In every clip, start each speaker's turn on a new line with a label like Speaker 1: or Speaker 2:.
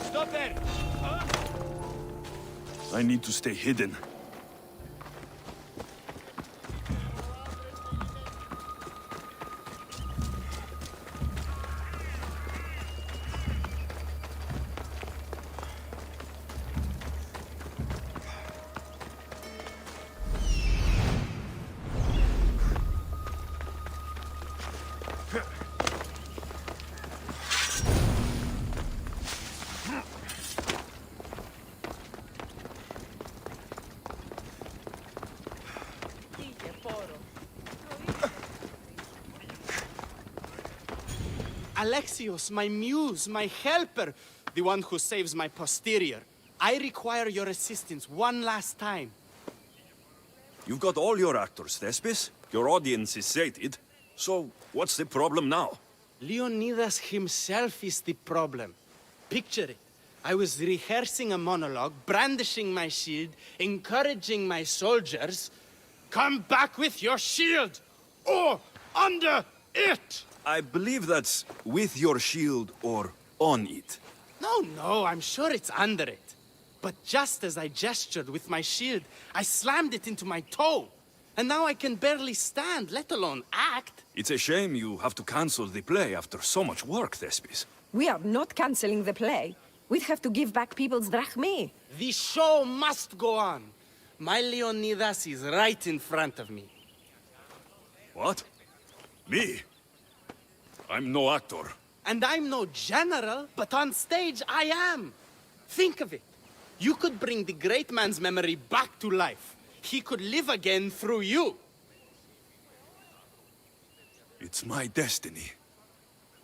Speaker 1: Stop there!
Speaker 2: I need to stay hidden.
Speaker 3: Alexios, my muse, my helper, the one who saves my posterior. I require your assistance one last time.
Speaker 2: You've got all your actors, Thespis. Your audience is sated. So, what's the problem now?
Speaker 3: Leonidas himself is the problem. Picture it. I was rehearsing a monologue, brandishing my shield, encouraging my soldiers. Come back with your shield! Or under it!
Speaker 2: I believe that's with your shield or on it.
Speaker 3: No, I'm sure it's under it. But just as I gestured with my shield, I slammed it into my toe. And now I can barely stand, let alone act.
Speaker 2: It's a shame you have to cancel the play after so much work, Thespis.
Speaker 4: We are not canceling the play. We'd have to give back people's drachmae.
Speaker 3: The show must go on. My Leonidas is right in front of me.
Speaker 2: What? Me? I'm no actor.
Speaker 3: And I'm no general, but on stage I am. Think of it. You could bring the great man's memory back to life. He could live again through you.
Speaker 2: It's my destiny.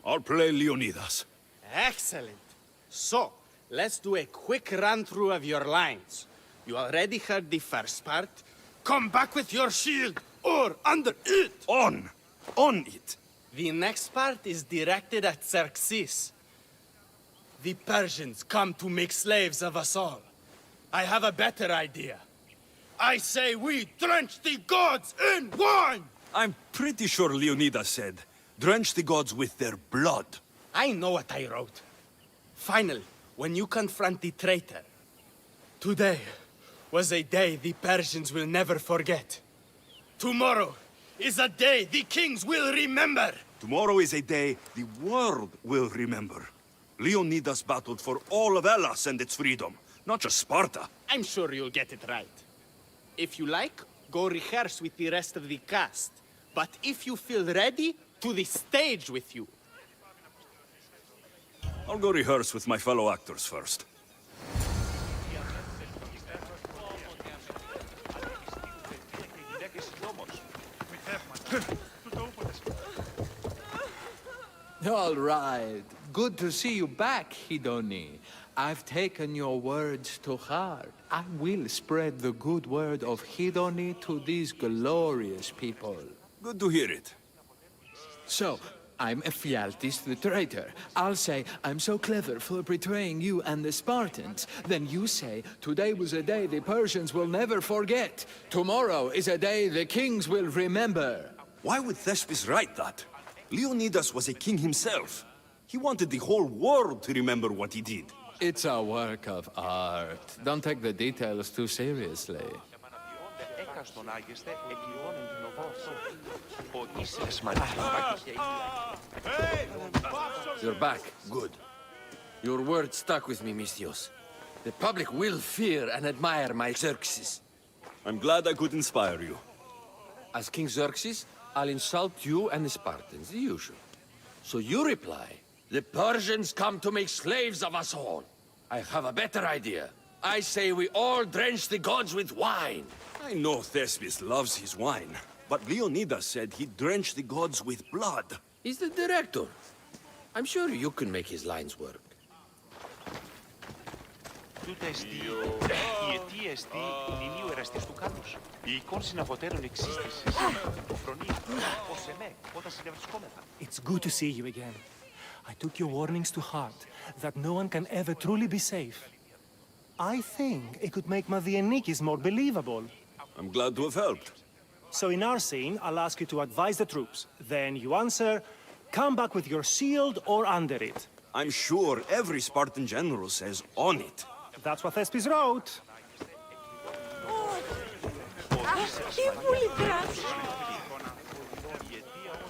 Speaker 2: I'll play Leonidas.
Speaker 3: Excellent. So, let's do a quick run-through of your lines. You already heard the first part. Come back with your shield, or under it!
Speaker 2: On it!
Speaker 3: The next part is directed at Xerxes. The Persians come to make slaves of us all. I have a better idea. I say we drench the gods in wine!
Speaker 2: I'm pretty sure Leonidas said, drench the gods with their blood.
Speaker 3: I know what I wrote. Finally, when you confront the traitor, today was a day the Persians will never forget. Tomorrow is a day the kings will remember.
Speaker 2: Tomorrow is a day the world will remember. Leonidas battled for all of Hellas and its freedom, not just Sparta.
Speaker 3: I'm sure you'll get it right. If you like, go rehearse with the rest of the cast. But if you feel ready, to the stage with you.
Speaker 2: I'll go rehearse with my fellow actors first.
Speaker 5: All right. Good to see you back, Hidoni. I've taken your words to heart. I will spread the good word of Hidoni to these glorious people.
Speaker 2: Good to hear it.
Speaker 5: So, I'm Ephialtes the traitor. I'll say, I'm so clever for betraying you and the Spartans. Then you say, today was a day the Persians will never forget. Tomorrow is a day the kings will remember.
Speaker 2: Why would Thespis write that? Leonidas was a king himself. He wanted the whole world to remember what he did.
Speaker 5: It's a work of art. Don't take the details too seriously.
Speaker 6: You're back. Good. Your word stuck with me, Misthios. The public will fear and admire my Xerxes.
Speaker 2: I'm glad I could inspire you.
Speaker 6: As King Xerxes, I'll insult you and the Spartans, the usual. So you reply, the Persians come to make slaves of us all. I have a better idea. I say we all drench the gods with wine.
Speaker 2: I know Thespis loves his wine, but Leonidas said he'd drench the gods with blood.
Speaker 6: He's the director. I'm sure you can make his lines work.
Speaker 7: Τούτα εστί, η αιτία εστί μνημείο εραστής του κάλους. Η εικόν συναφωτέρων εξίστησης, το φρονείο, ως εμέ, όταν συνευρισκόμεθα.
Speaker 8: It's good to see you again. I took your warnings to heart, that no one can ever truly be safe. I think it could make Madianikis more believable.
Speaker 2: I'm glad to have helped.
Speaker 8: So in our scene, I'll ask you to advise the troops. Then you answer, come back with your shield or under it.
Speaker 2: I'm sure every Spartan general says on it.
Speaker 8: That's what Thespis wrote.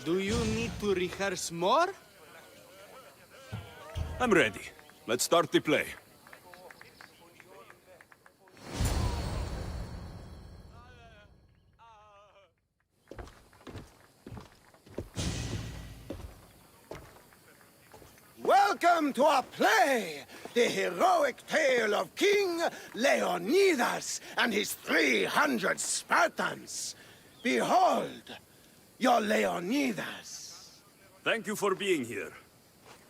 Speaker 3: Do you need to rehearse more?
Speaker 2: I'm ready. Let's start the play.
Speaker 1: Welcome to our play, the heroic tale of King Leonidas and his 300 Spartans. Behold, your Leonidas.
Speaker 2: Thank you for being here.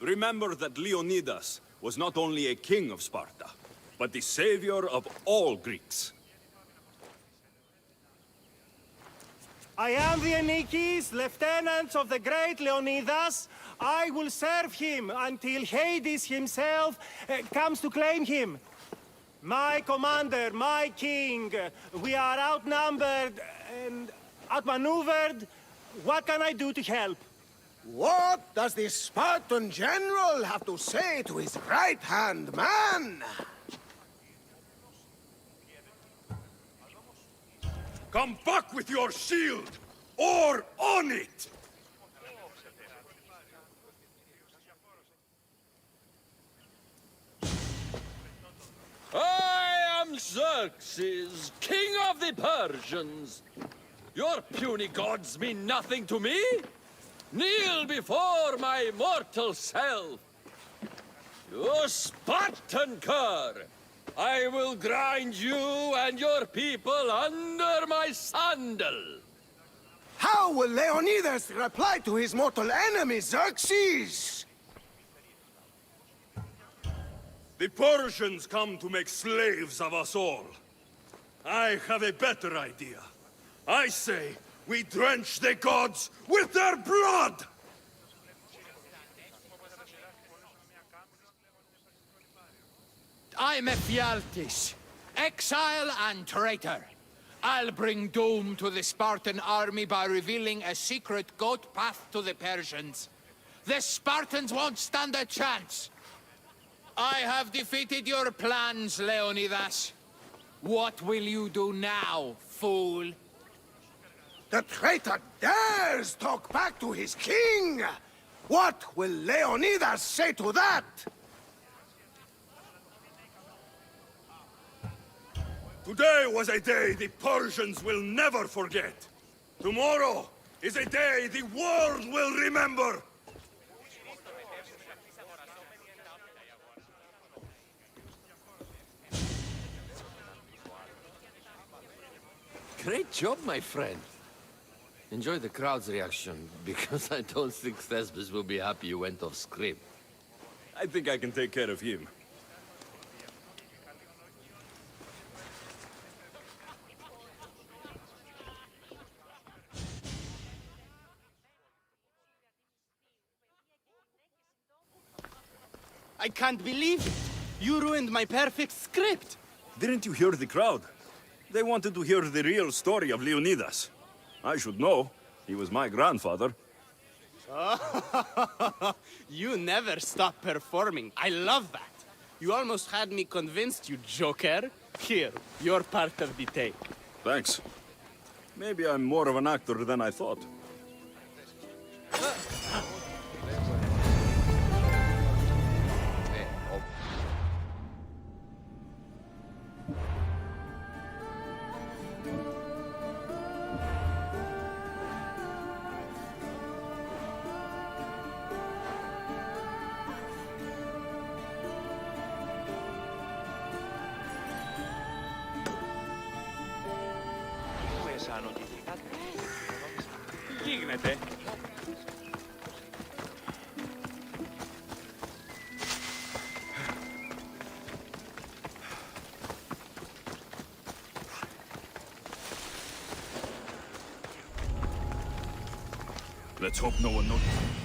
Speaker 2: Remember that Leonidas was not only a king of Sparta, but the savior of all Greeks.
Speaker 8: I am the Anikis, lieutenants of the great Leonidas. I will serve him until Hades himself comes to claim him. My commander, my king, we are outnumbered and outmaneuvered. What can I do to help?
Speaker 1: What does the Spartan general have to say to his right-hand man?
Speaker 2: Come back with your shield, or on it!
Speaker 6: I am Xerxes, king of the Persians. Your puny gods mean nothing to me. Kneel before my mortal self. You Spartan cur! I will grind you and your people under my sandal.
Speaker 1: How will Leonidas reply to his mortal enemy, Xerxes?
Speaker 2: The Persians come to make slaves of us all. I have a better idea. I say we drench the gods with their blood!
Speaker 5: I'm Ephialtes, exile and traitor. I'll bring doom to the Spartan army by revealing a secret goat path to the Persians. The Spartans won't stand a chance. I have defeated your plans, Leonidas. What will you do now, fool?
Speaker 1: The traitor dares talk back to his king! What will Leonidas say to that?
Speaker 2: Today was a day the Persians will never forget. Tomorrow is a day the world will remember.
Speaker 6: Great job, my friend. Enjoy the crowd's reaction, because I don't think Thespis will be happy you went off script.
Speaker 2: I think I can take care of him.
Speaker 3: I can't believe it. You ruined my perfect script.
Speaker 2: Didn't you hear the crowd? They wanted to hear the real story of Leonidas. I should know. He was my grandfather.
Speaker 3: You never stop performing. I love that. You almost had me convinced, you joker. Here, you're part of the take.
Speaker 2: Thanks. Maybe I'm more of an actor than I thought.
Speaker 7: Τι γίνεται?
Speaker 2: Let's hope no one notices.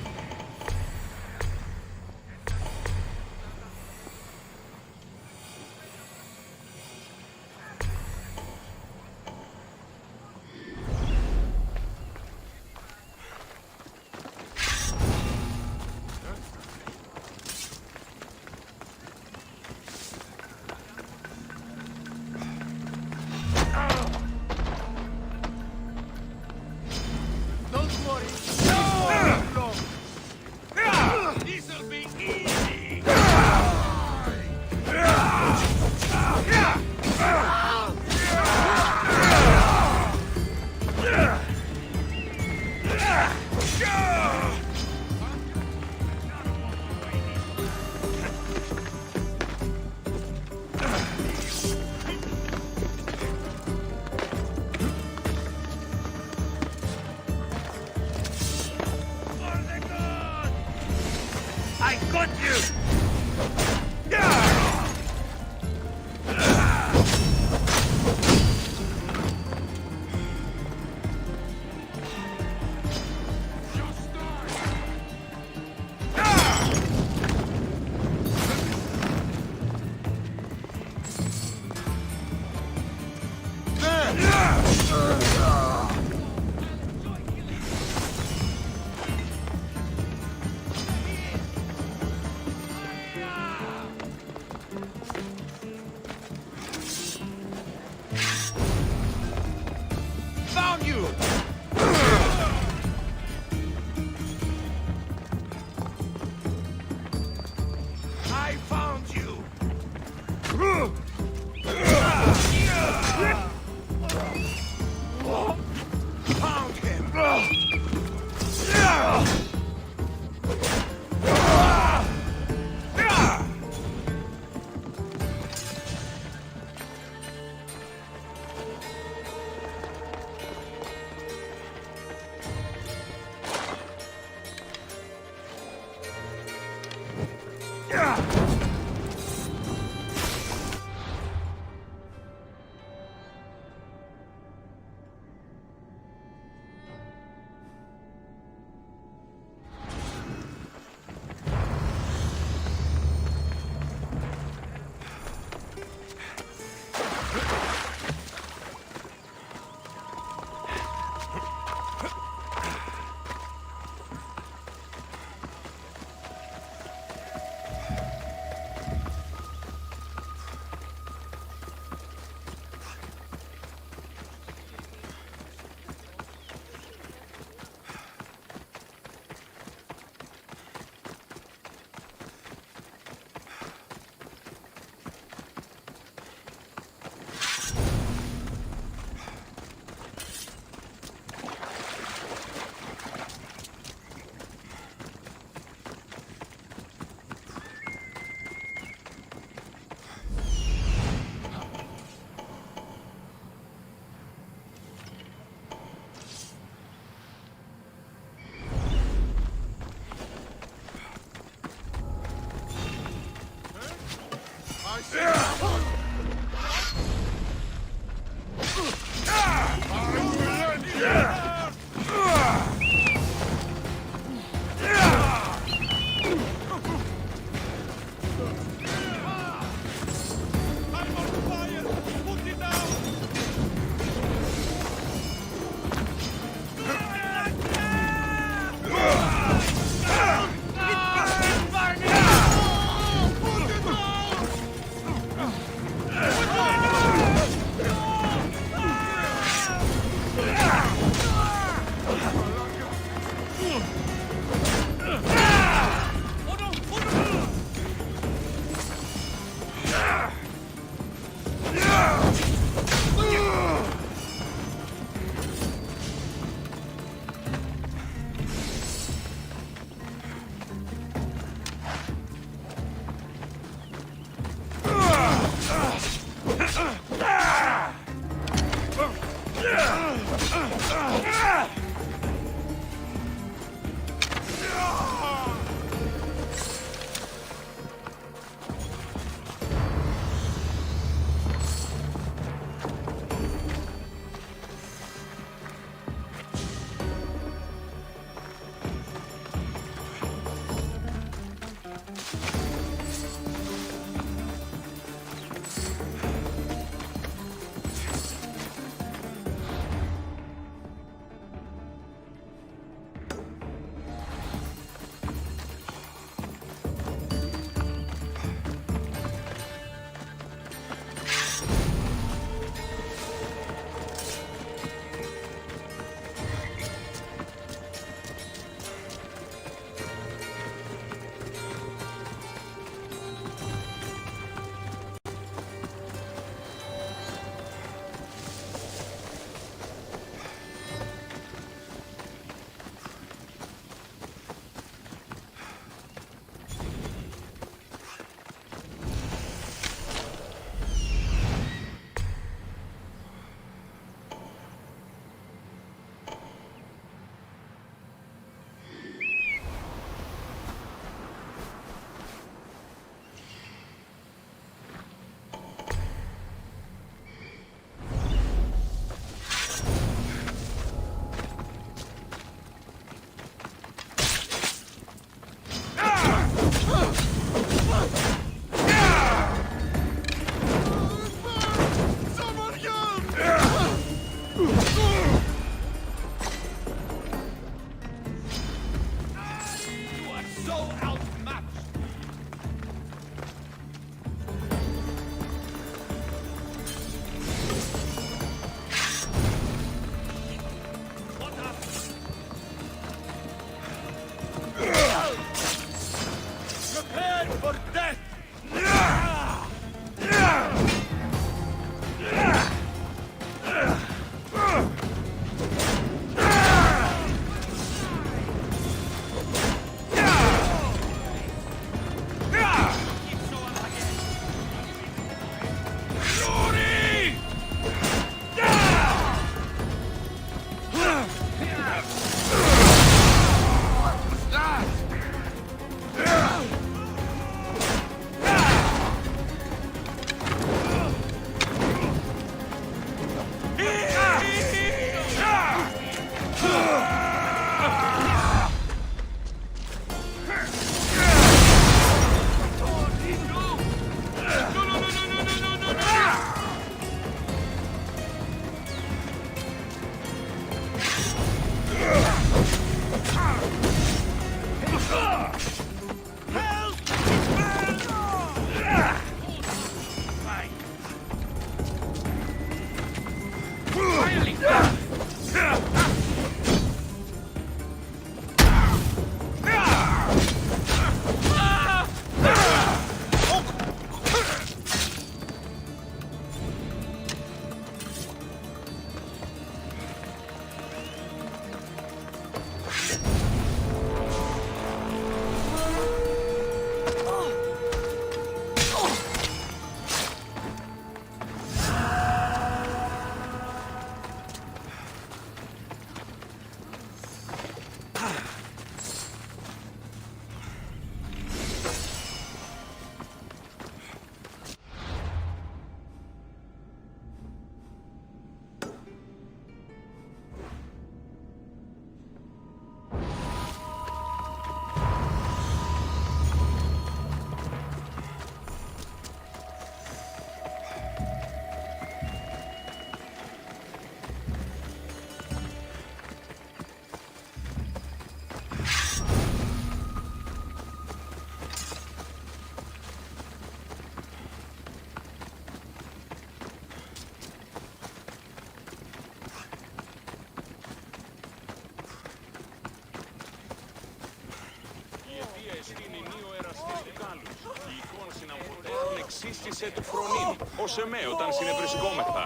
Speaker 7: Φύσισε του φρονήν, ως εμέ όταν συνευρισκόμεθα.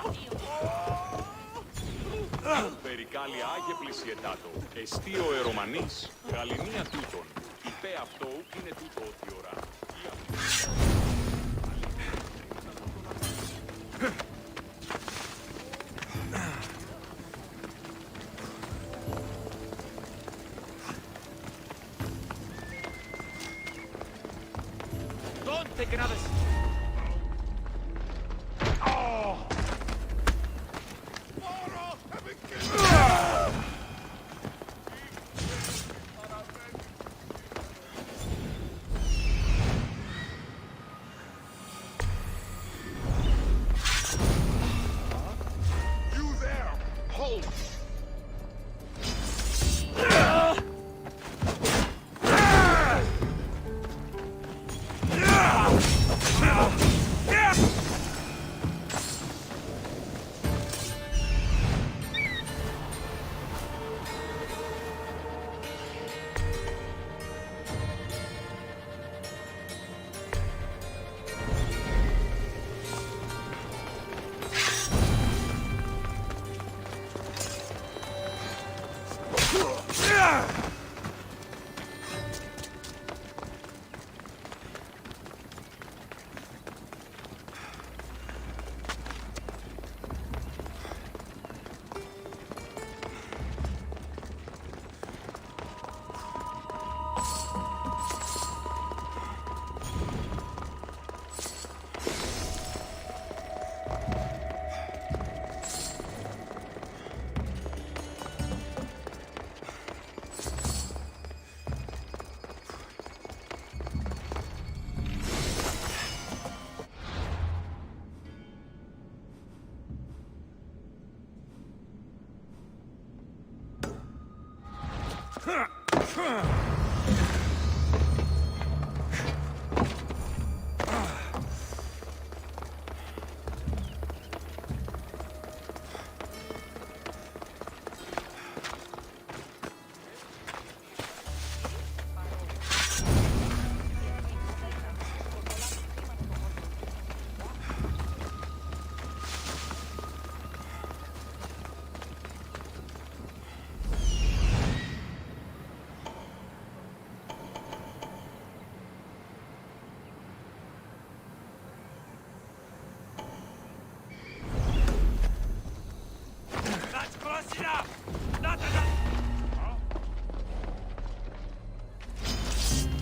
Speaker 7: Περικάλει άγε πλησιετάτο, εστίο ερωμανής, γαληνία τούτον. Υπέ αυτό είναι τούτο ότι ορά.
Speaker 9: Don't take another...
Speaker 1: You there! Hold!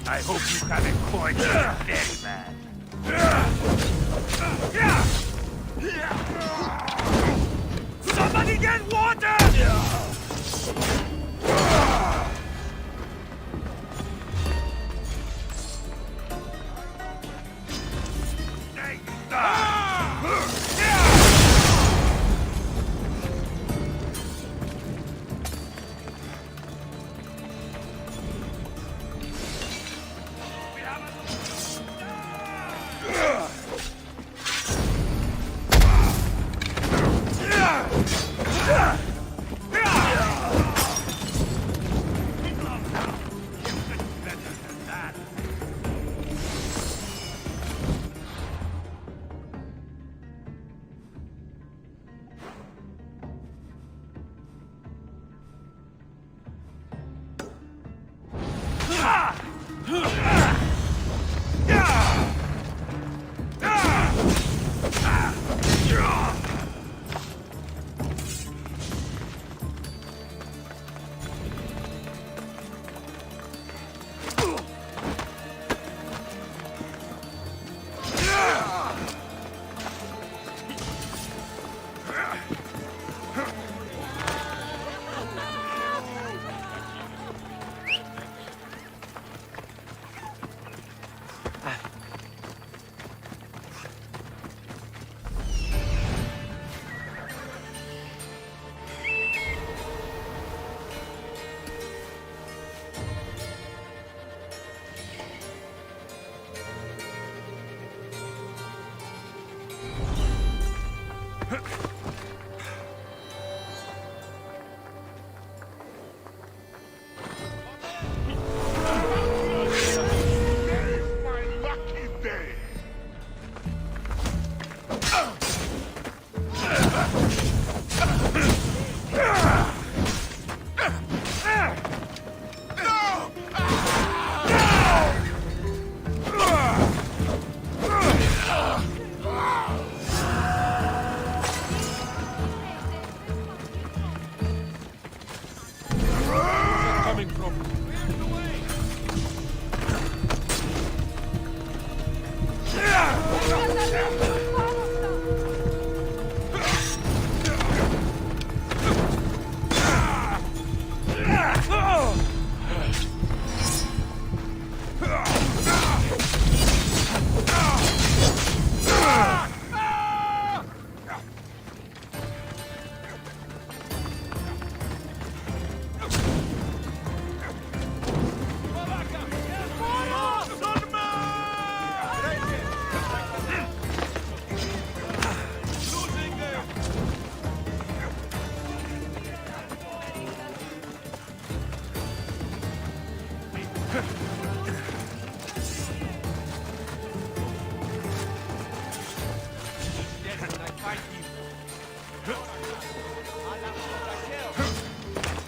Speaker 9: I hope you haven't coined your daddy, man. Somebody get water!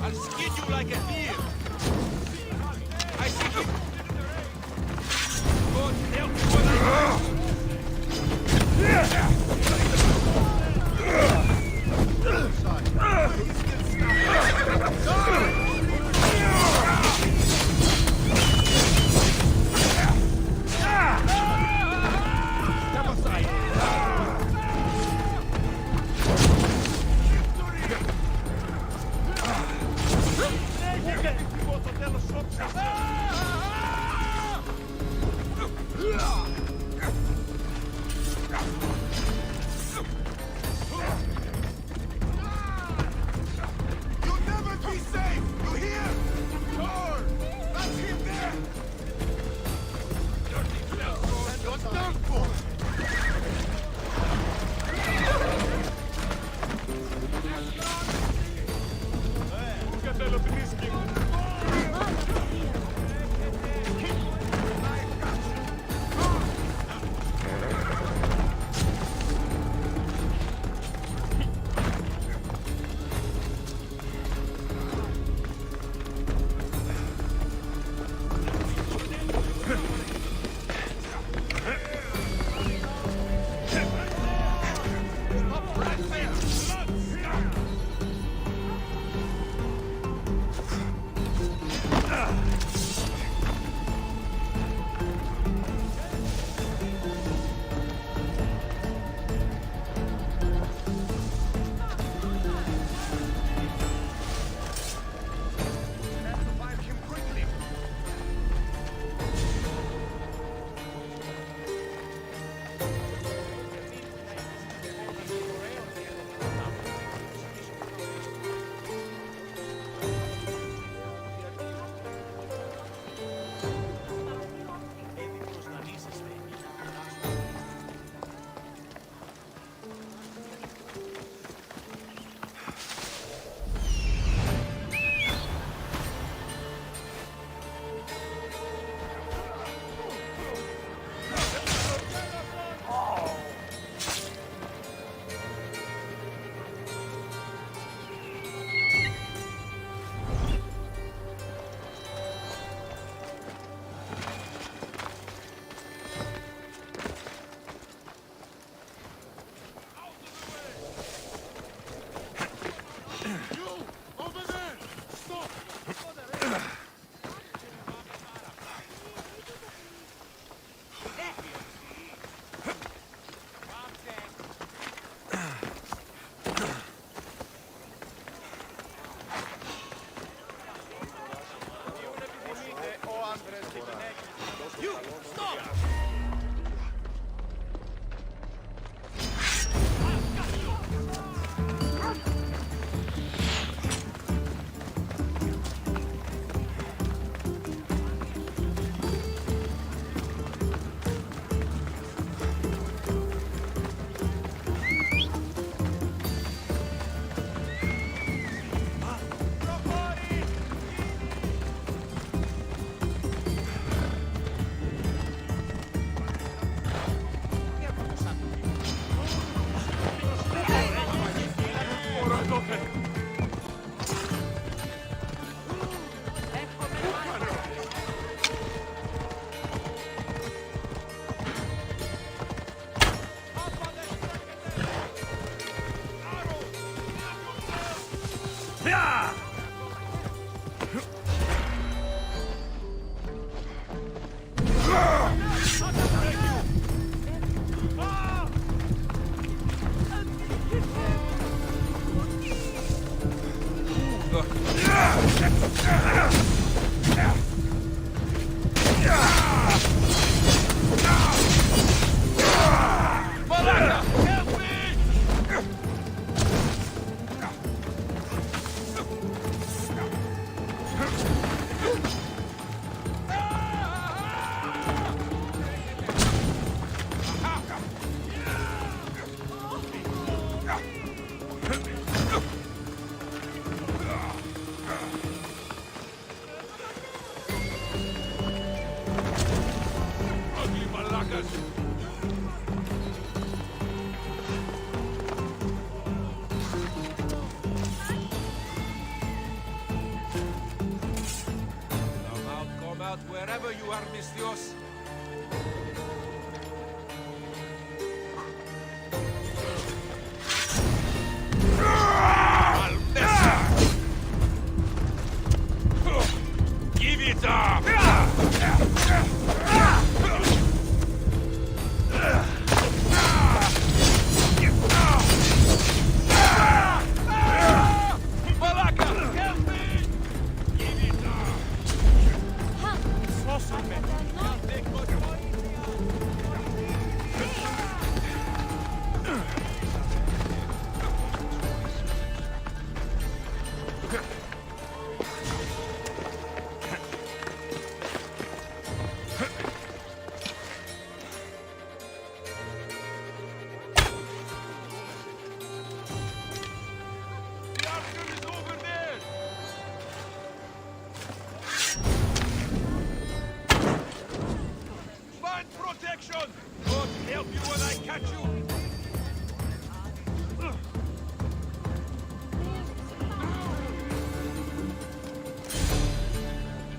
Speaker 7: I'll skin you like a deer. I see you. God help me when
Speaker 10: Wherever you are, Mistios. Give it up!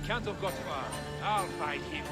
Speaker 10: Can't have got far. I'll find him.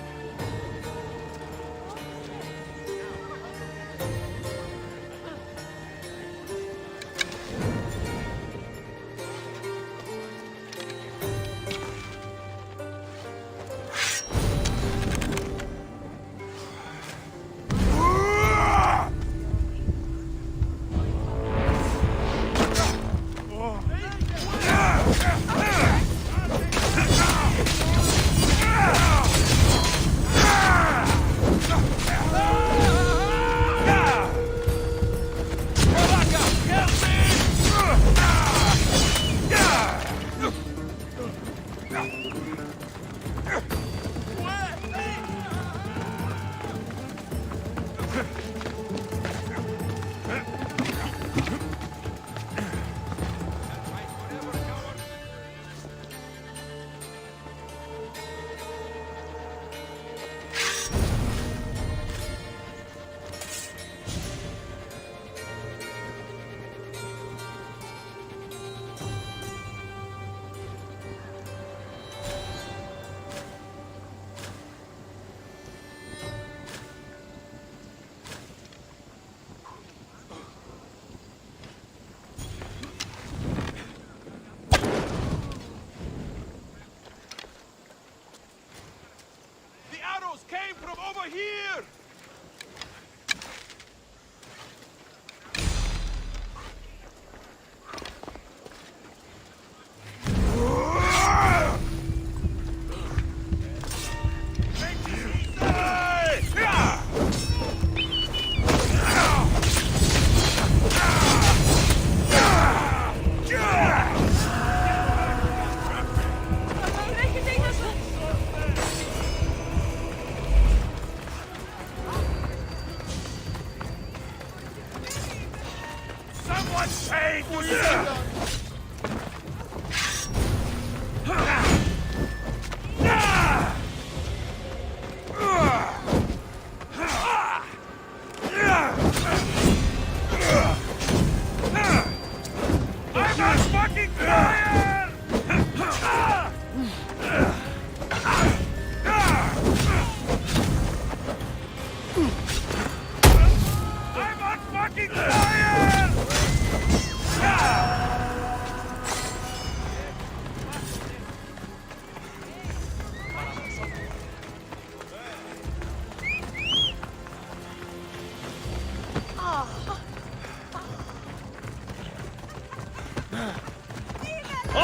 Speaker 10: Came from over here!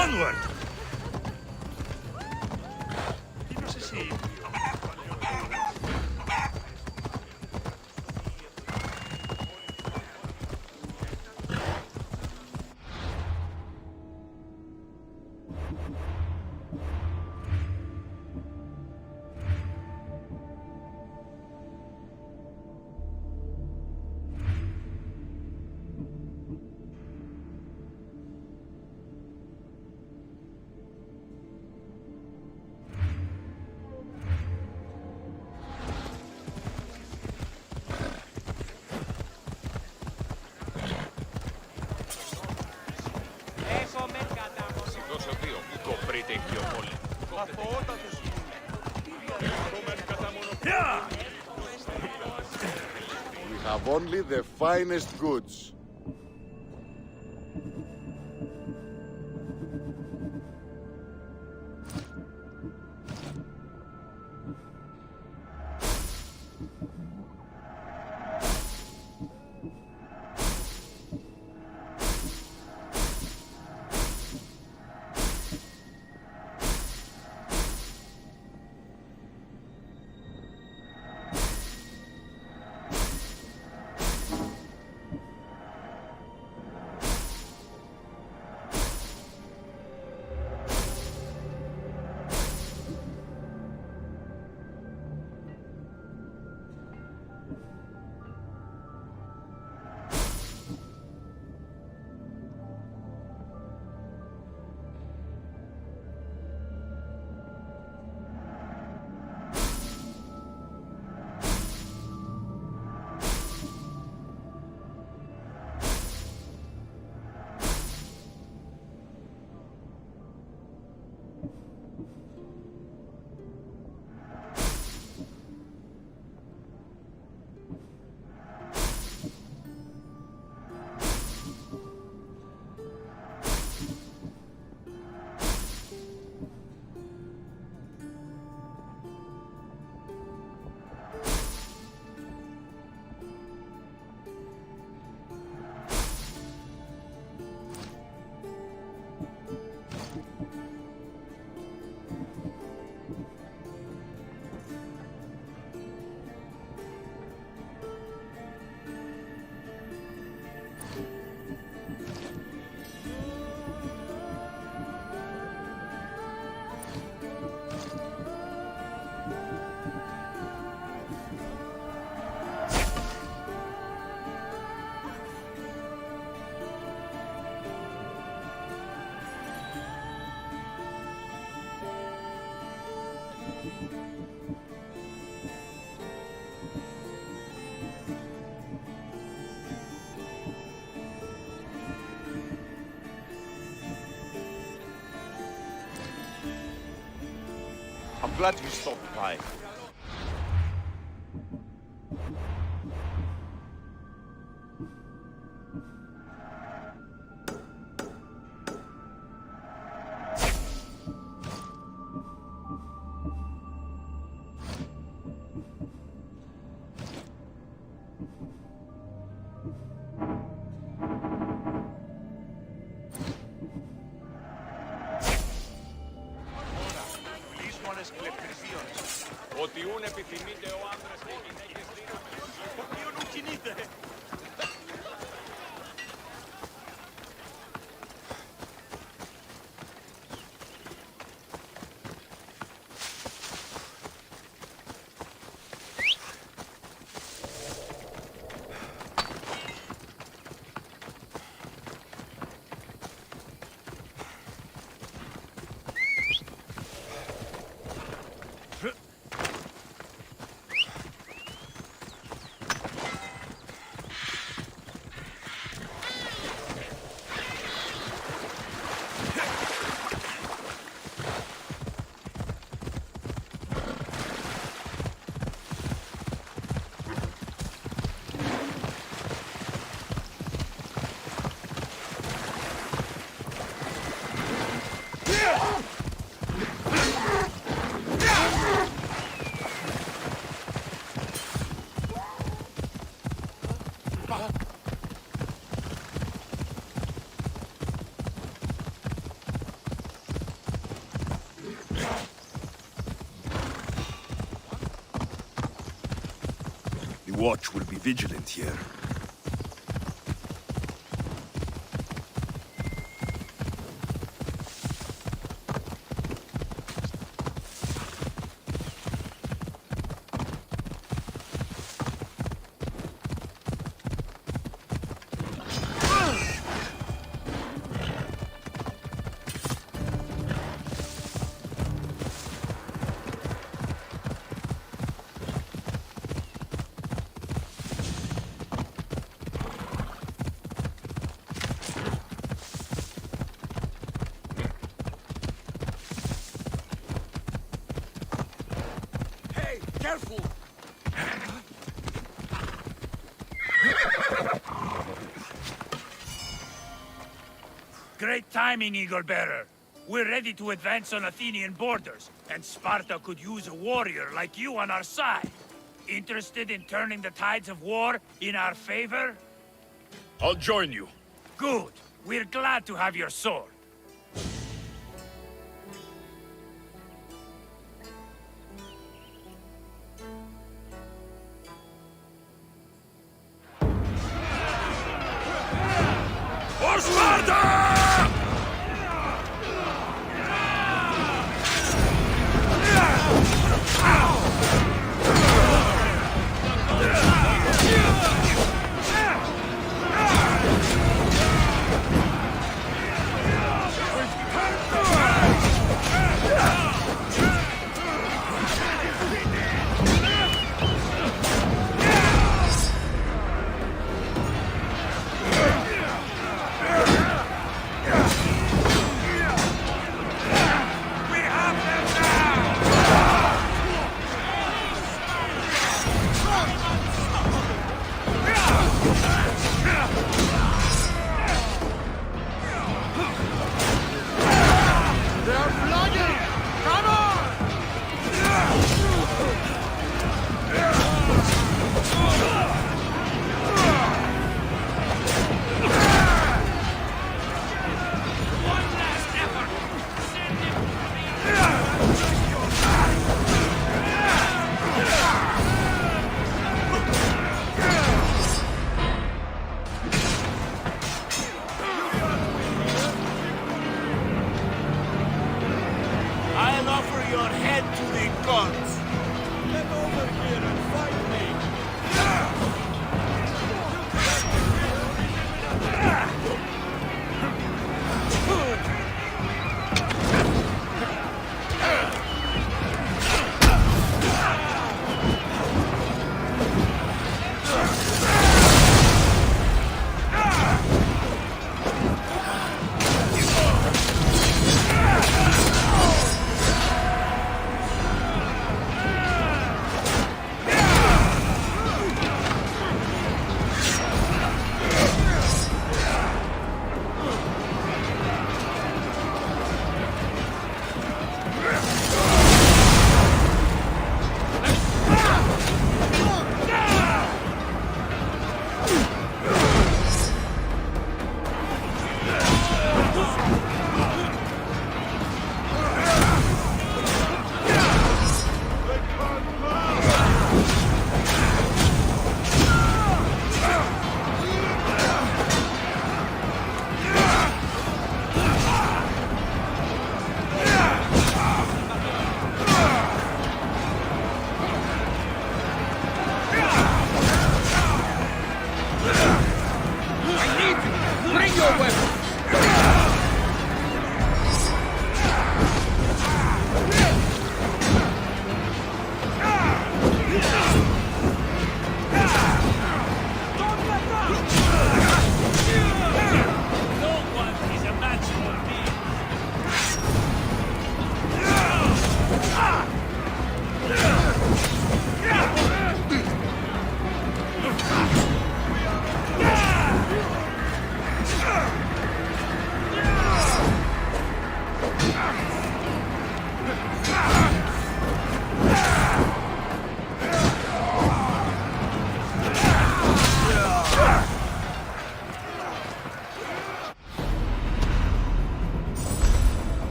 Speaker 9: Onward!
Speaker 7: Τίνος εσύ.
Speaker 11: We have only the finest goods.
Speaker 7: I'm glad you stopped by.
Speaker 10: Ότι ούν επιθυμείται ο άνδρας και οι γυναίκες δύναμη. Ποιον ούν κινείται.
Speaker 2: The watch will be vigilant here.
Speaker 1: Careful!
Speaker 9: Great timing, Eagle Bearer. We're ready to advance on Athenian borders, and Sparta could use a warrior like you on our side. Interested in turning the tides of war in our favor?
Speaker 2: I'll join you.
Speaker 9: Good. We're glad to have your sword.
Speaker 2: For Sparta!
Speaker 9: I'll offer your head to the gods. Get over here and fight me.
Speaker 2: Yeah!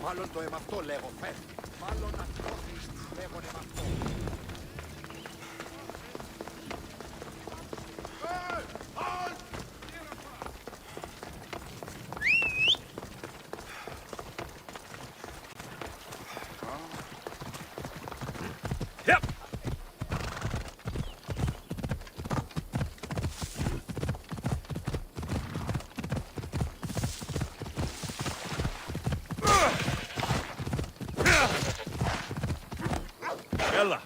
Speaker 11: Μάλλον το αίμα αυτό λέγω, φέρνει. Μάλλον αυτό λέγω αίμα αυτό.
Speaker 2: Yep. Yalla.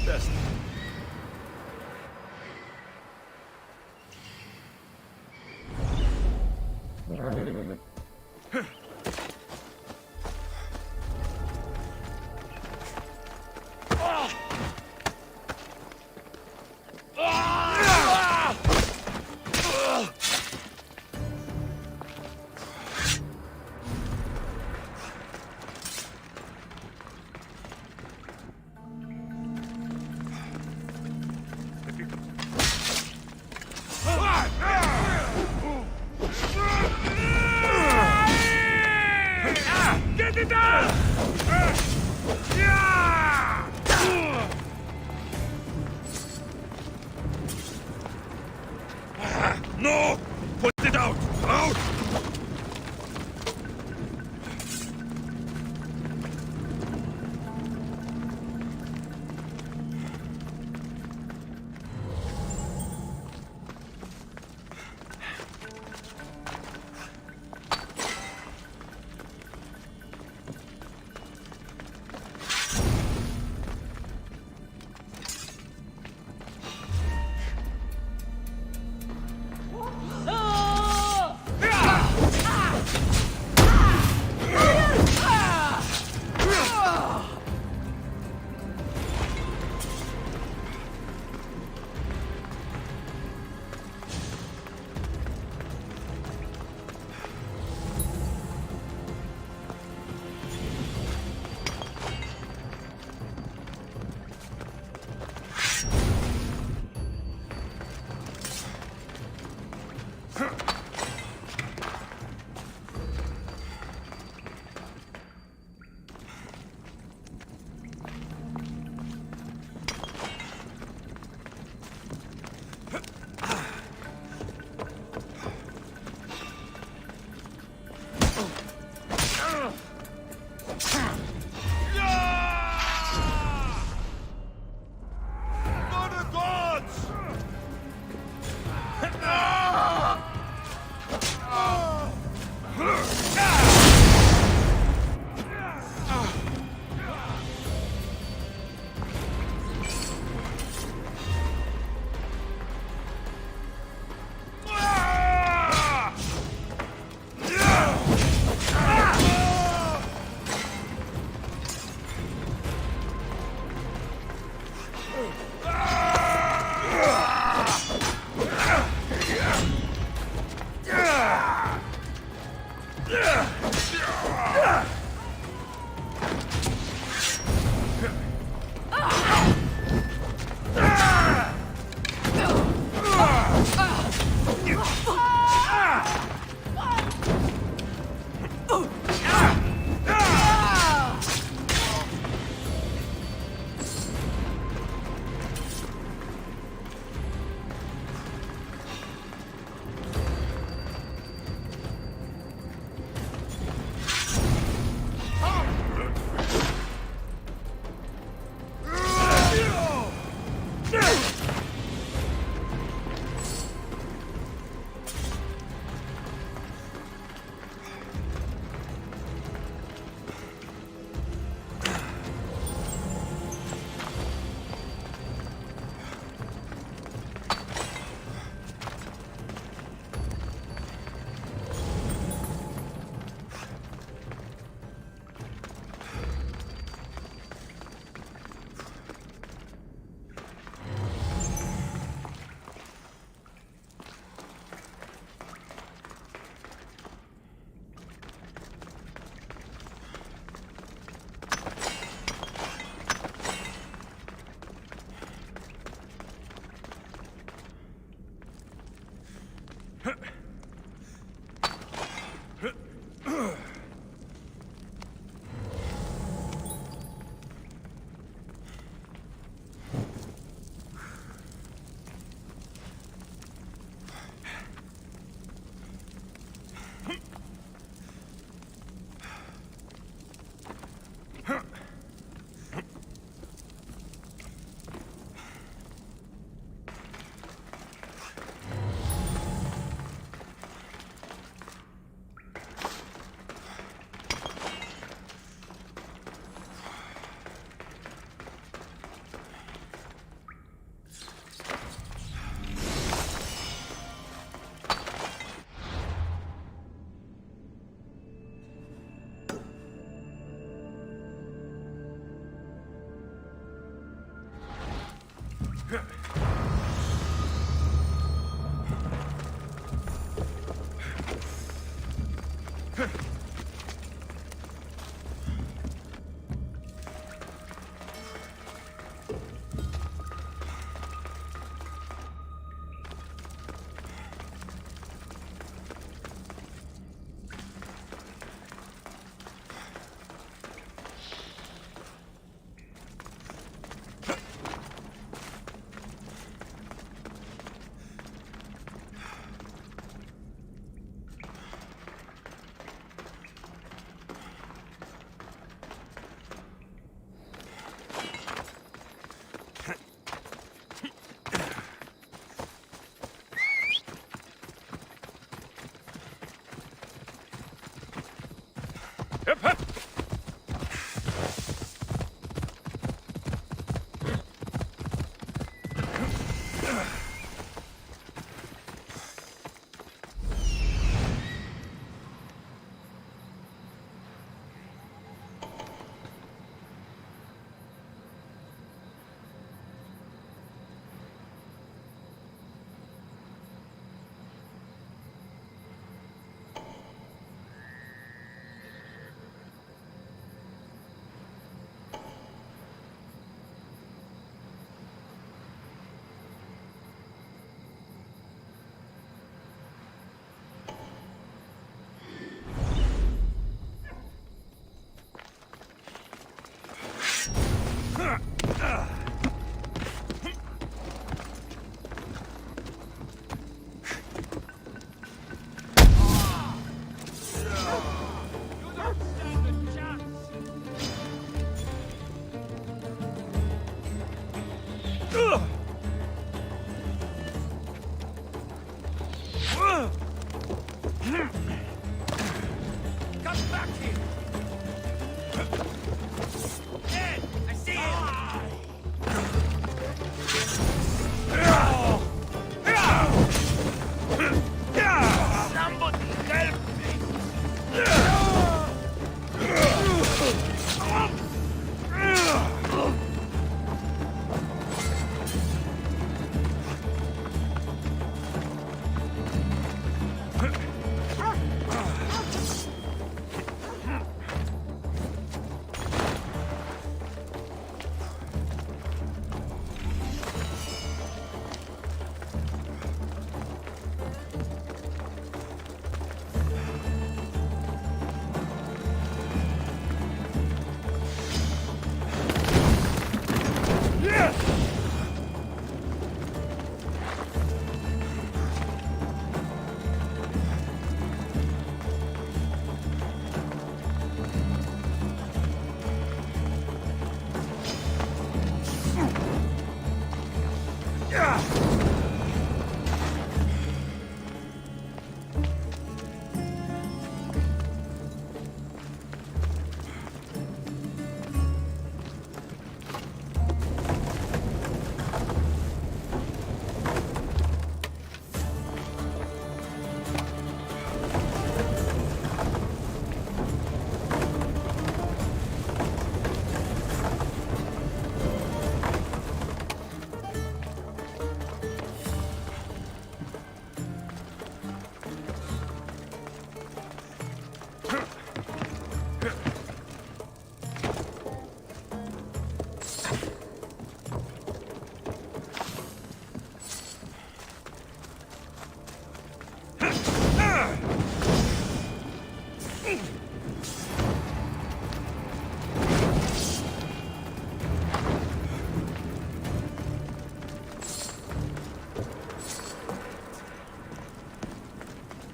Speaker 2: Best. Get it down! No! Put it out! Out!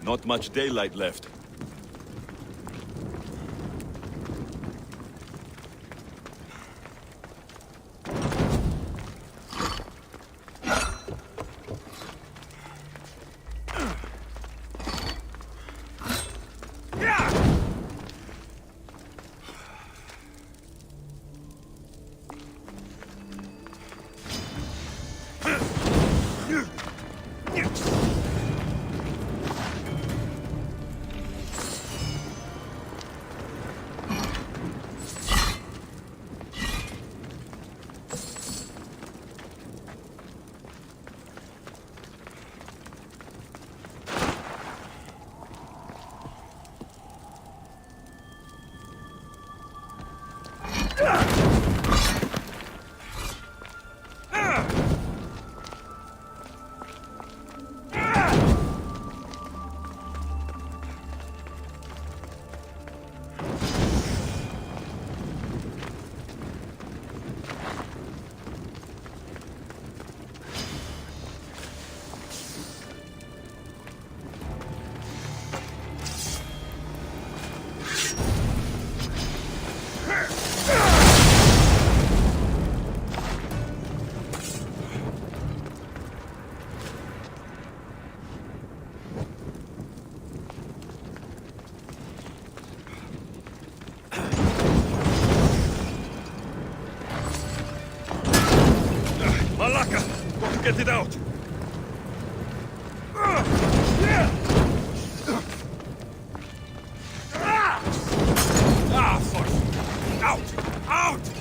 Speaker 2: Not much daylight left. Malaka! Get it out! Out! Out!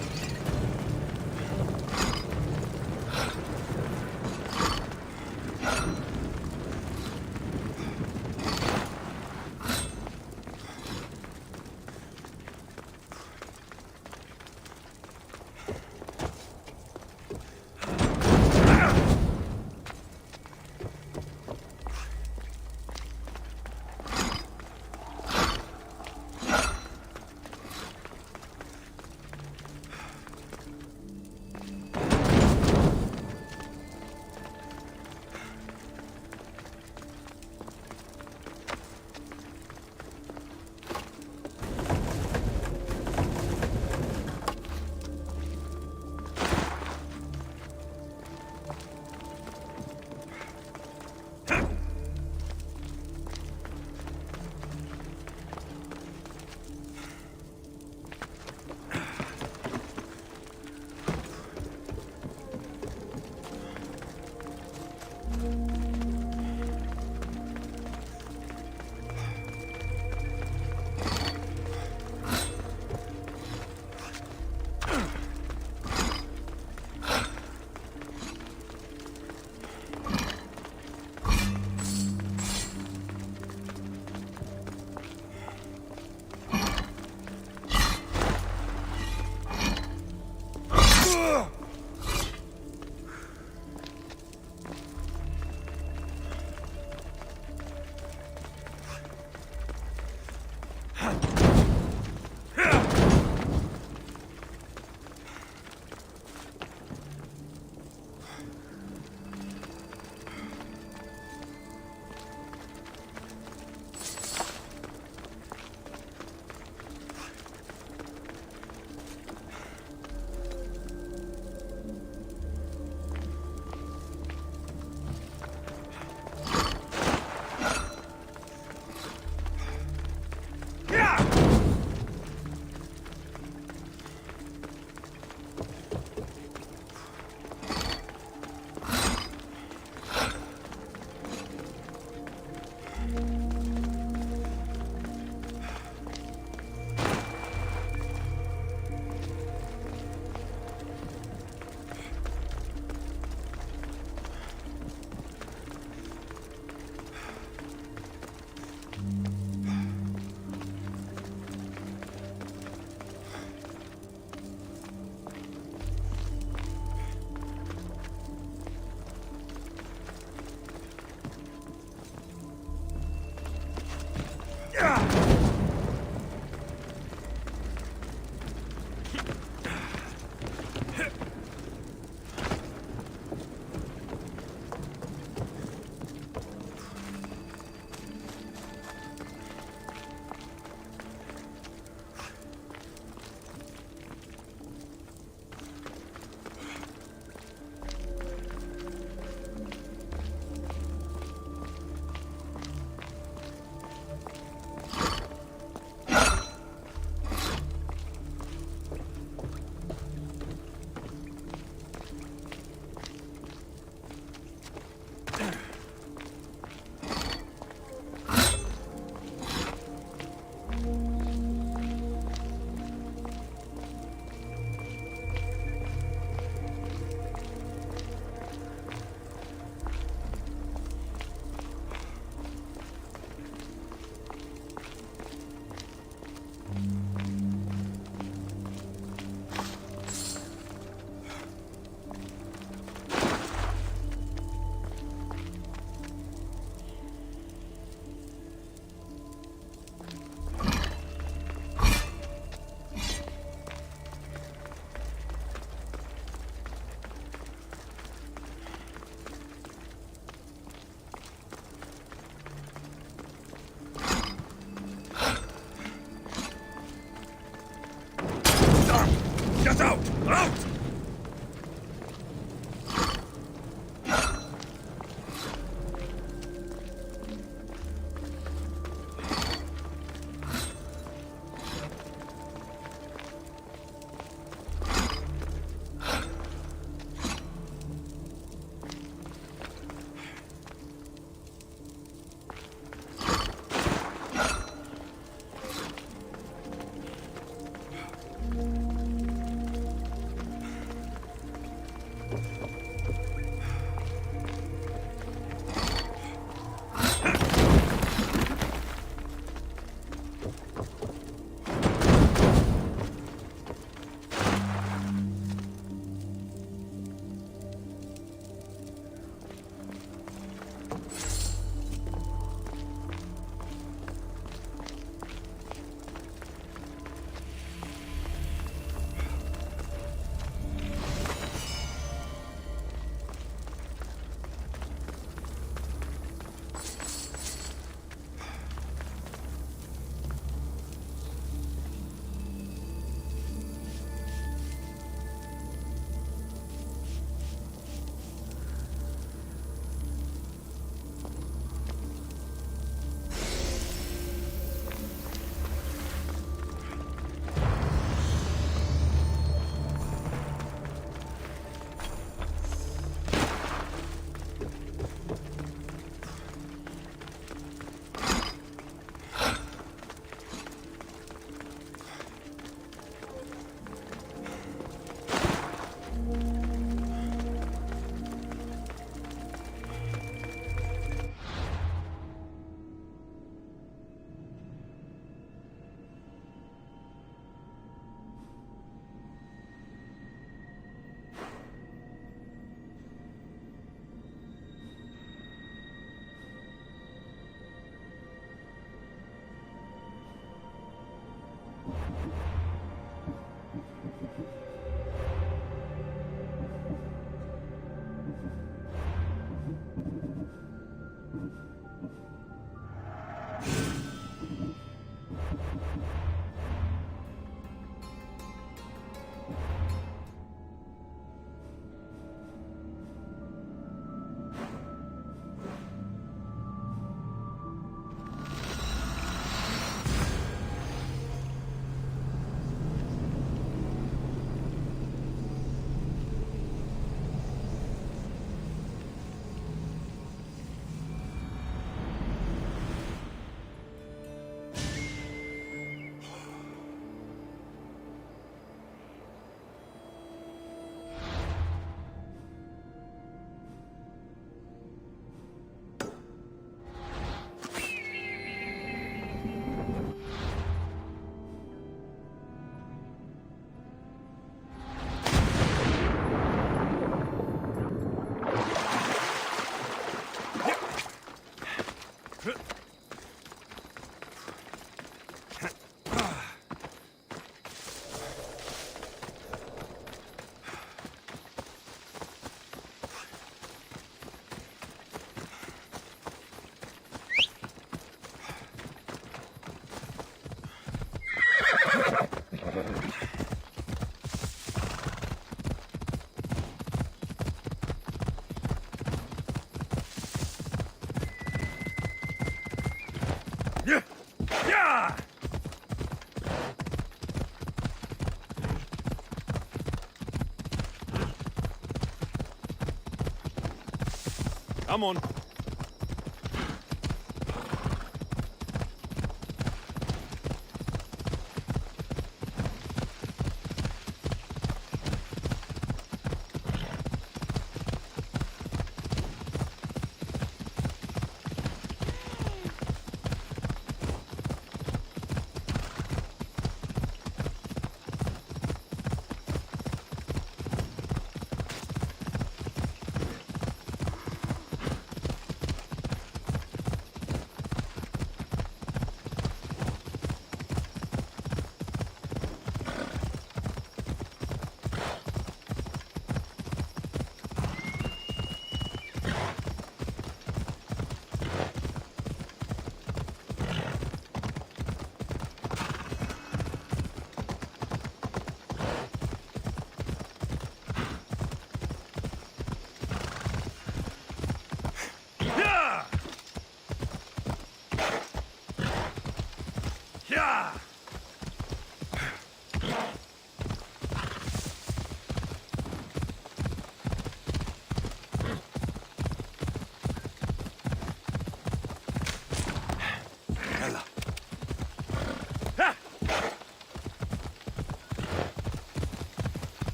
Speaker 2: Come on.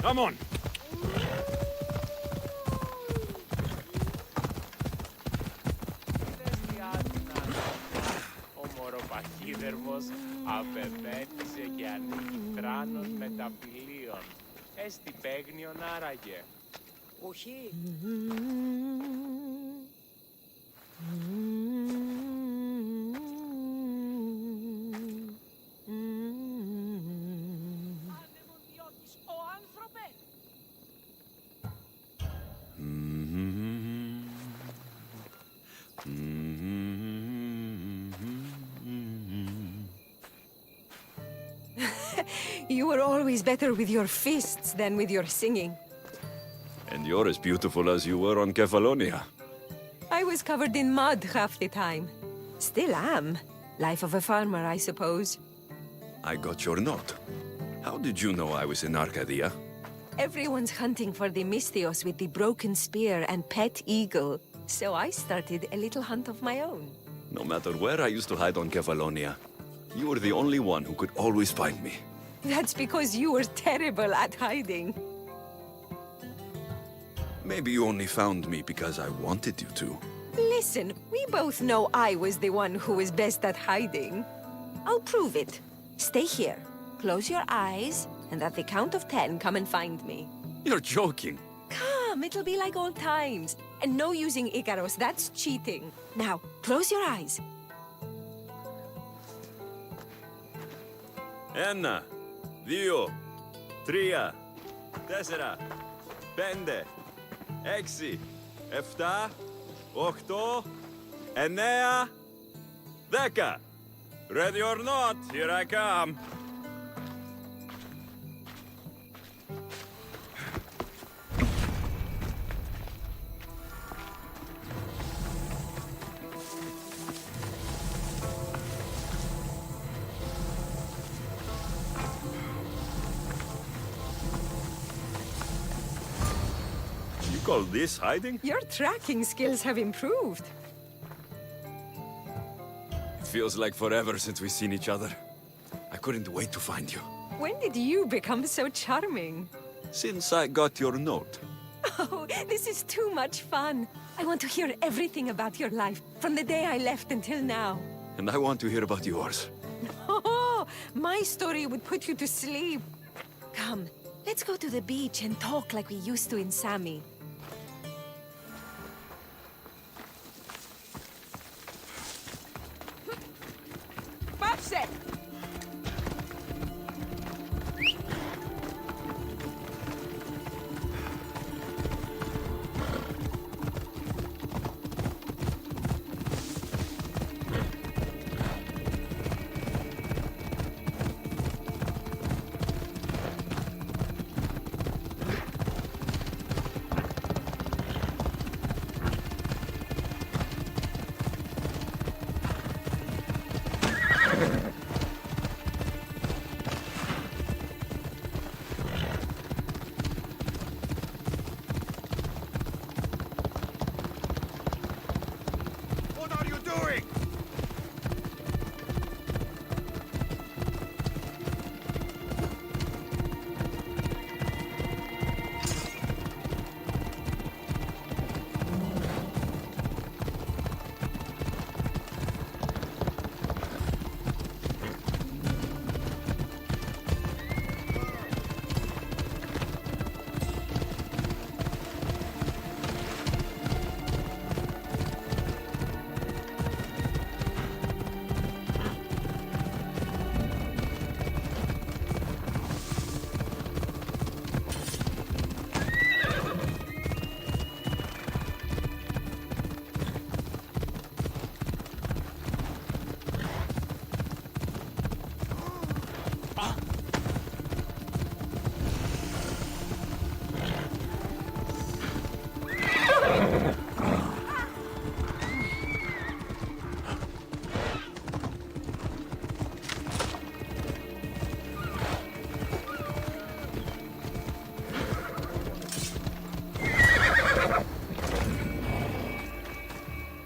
Speaker 2: Come on.
Speaker 10: Ο μωροπαχύδερμος απεπέτησε και ανοίγει τράνος μεταπηλίων. Έστι παίγνιον άραγε.
Speaker 4: Όχι. You were always better with your fists than with your singing.
Speaker 12: And you're as beautiful as you were on Kefalonia.
Speaker 4: I was covered in mud half the time. Still am. Life of a farmer, I suppose.
Speaker 12: I got your note. How did you know I was in Arcadia?
Speaker 4: Everyone's hunting for the Misthios with the broken spear and pet eagle. So I started a little hunt of my own.
Speaker 12: No matter where I used to hide on Kefalonia, you were the only one who could always find me.
Speaker 4: That's because you were terrible at hiding.
Speaker 12: Maybe you only found me because I wanted you to.
Speaker 4: Listen, we both know I was the one who was best at hiding. I'll prove it. Stay here, close your eyes, and at the count of 10, come and find me.
Speaker 12: You're joking.
Speaker 4: Come, it'll be like old times. And no using Icaros, that's cheating. Now, close your eyes.
Speaker 12: 1, 2, 3, 4, 5, 6, 7, 8, 9, 10. Ready or not, here I come. You call this hiding?
Speaker 4: Your tracking skills have improved.
Speaker 12: It feels like forever since we've seen each other. I couldn't wait to find you.
Speaker 4: When did you become so charming?
Speaker 12: Since I got your note.
Speaker 4: Oh, this is too much fun. I want to hear everything about your life, from the day I left until now.
Speaker 12: And I want to hear about yours.
Speaker 4: Oh, My story would put you to sleep. Come, let's go to the beach and talk like we used to in Sami. Patrzcie!
Speaker 1: What are you doing?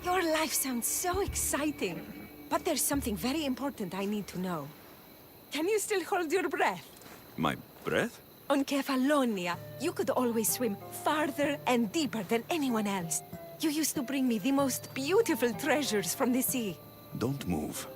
Speaker 1: Your life sounds so exciting. But there's something very important I need to know. Can you still hold your breath?
Speaker 12: My breath?
Speaker 4: On Kefalonia, you could always swim farther and deeper than anyone else. You used to bring me the most beautiful treasures from the sea.
Speaker 12: Don't move.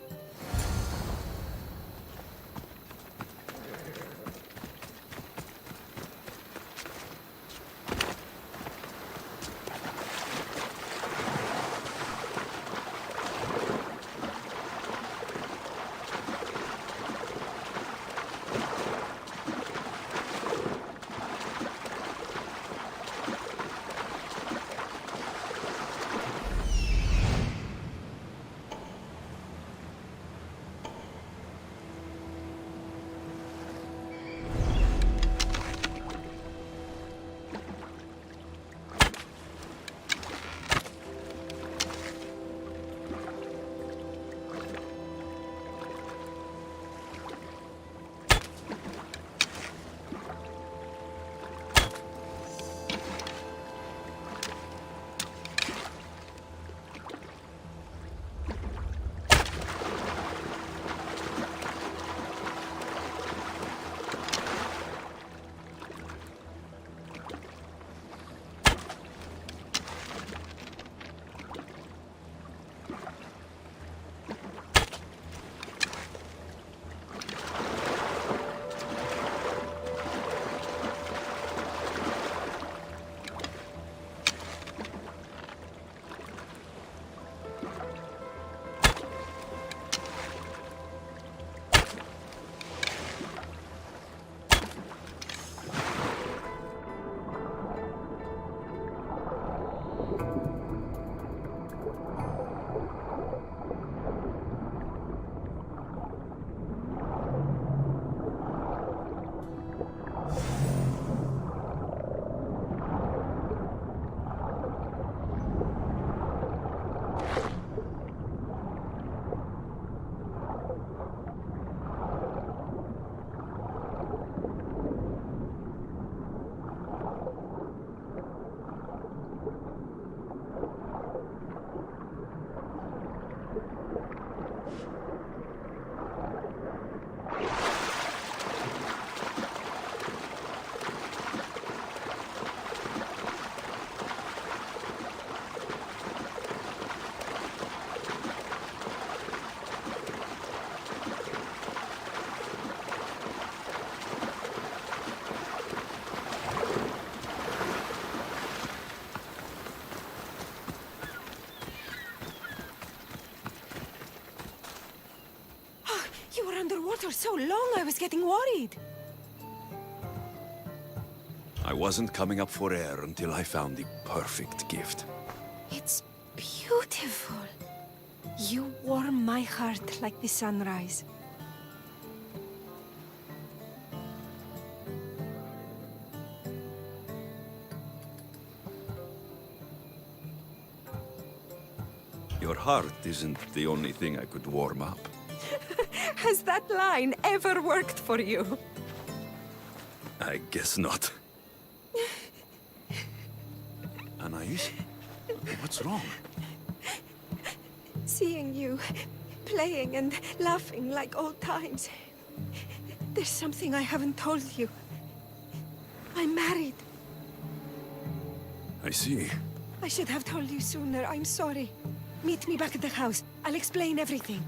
Speaker 1: For so long, I was getting worried.
Speaker 12: I wasn't coming up for air until I found the perfect gift.
Speaker 1: It's beautiful. You warm my heart like the sunrise.
Speaker 12: Your heart isn't the only thing I could warm up.
Speaker 1: Has that line ever worked for you?
Speaker 12: I guess not. Anais? What's wrong?
Speaker 1: Seeing you playing and laughing like old times. There's something I haven't told you. I'm married.
Speaker 12: I see.
Speaker 1: I should have told you sooner. I'm sorry. Meet me back at the house. I'll explain everything.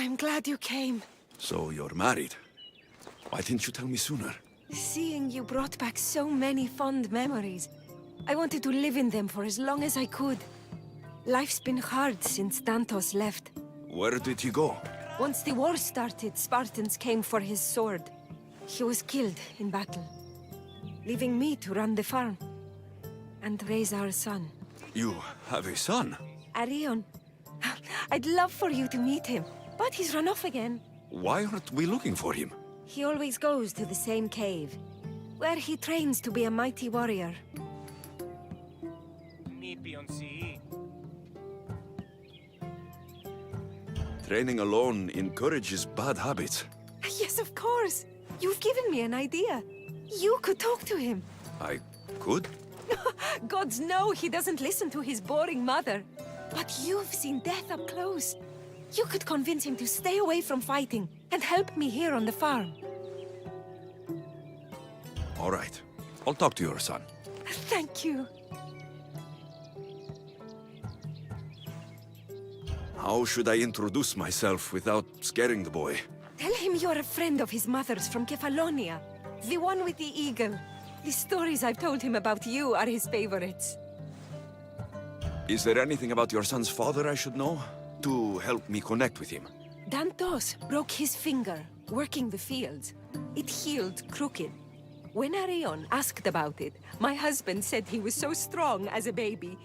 Speaker 1: I'm glad you came.
Speaker 12: So you're married. Why didn't you tell me sooner?
Speaker 1: Seeing you brought back so many fond memories.
Speaker 4: I wanted to live in them for as long as I could. Life's been hard since Dantos left.
Speaker 12: Where did he go?
Speaker 4: Once the war started, Spartans came for his sword. He was killed in battle, leaving me to run the farm and raise our son.
Speaker 12: You have a son?
Speaker 4: Arion. I'd love for you to meet him, but he's run off again.
Speaker 12: Why aren't we looking for him?
Speaker 4: He always goes to the same cave, where he trains to be a mighty warrior.
Speaker 12: Training alone encourages bad habits.
Speaker 4: Yes, of course. You've given me an idea. You could talk to him.
Speaker 12: I could?
Speaker 4: Gods know he doesn't listen to his boring mother. But you've seen death up close. You could convince him to stay away from fighting and help me here on the farm.
Speaker 12: All right. I'll talk to your son.
Speaker 4: Thank you.
Speaker 12: How should I introduce myself without scaring the boy?
Speaker 4: Tell him you're a friend of his mother's from Kefalonia. The one with the eagle. The stories I've told him about you are his favorites.
Speaker 12: Is there anything about your son's father I should know? To help me connect with him?
Speaker 4: Dantos broke his finger, working the fields. It healed crooked. When Arion asked about it, my husband said he was so strong as a baby.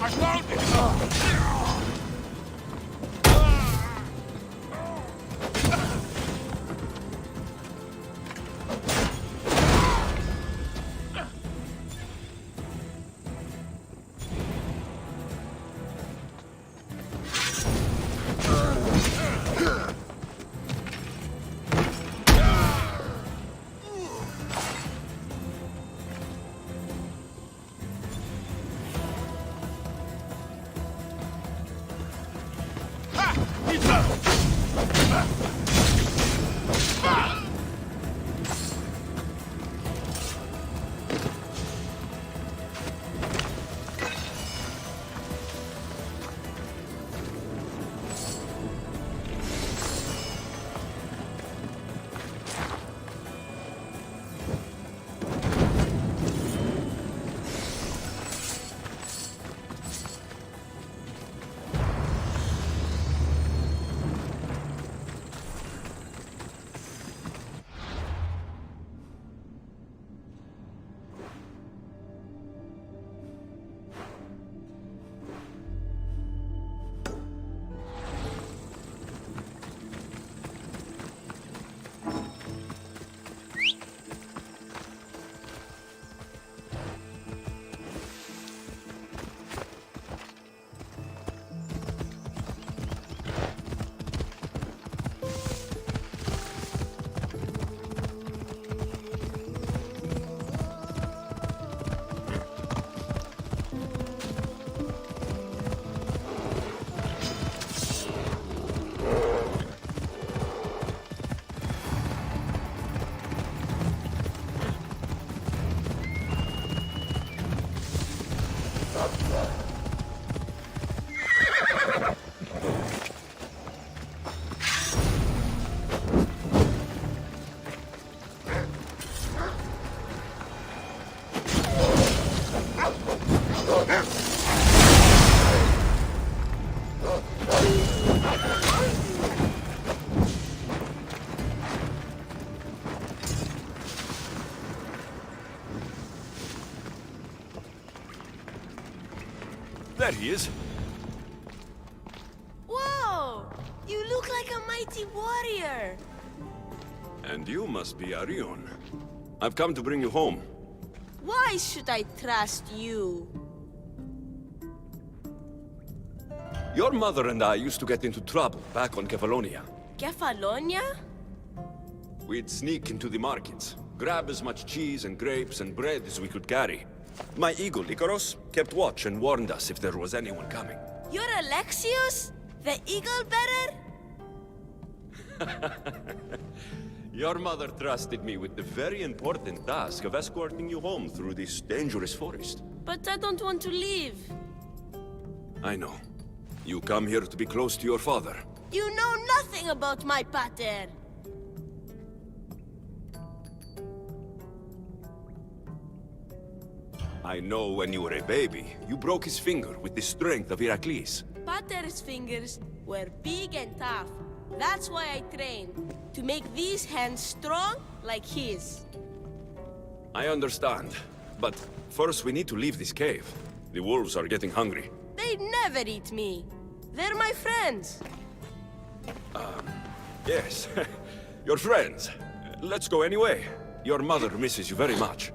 Speaker 10: I found it!
Speaker 12: There he is.
Speaker 13: Whoa! You look like a mighty warrior!
Speaker 12: And you must be Arion. I've come to bring you home.
Speaker 13: Why should I trust you?
Speaker 12: Your mother and I used to get into trouble back on Kefalonia.
Speaker 13: Kefalonia?
Speaker 12: We'd sneak into the markets, grab as much cheese and grapes and bread as we could carry. My eagle, Icaros, kept watch and warned us if there was anyone coming.
Speaker 13: You're Alexios? The eagle bearer?
Speaker 12: Your mother trusted me with the very important task of escorting you home through this dangerous forest.
Speaker 13: But I don't want to leave.
Speaker 12: I know. You come here to be close to your father.
Speaker 13: You know nothing about my pater.
Speaker 12: I know when you were a baby, you broke his finger with the strength of Heracles.
Speaker 13: Pater's fingers were big and tough. That's why I trained, to make these hands strong like his.
Speaker 12: I understand, but first we need to leave this cave. The wolves are getting hungry.
Speaker 13: They never eat me. They're my friends.
Speaker 12: Yes, your friends. Let's go anyway. Your mother misses you very much.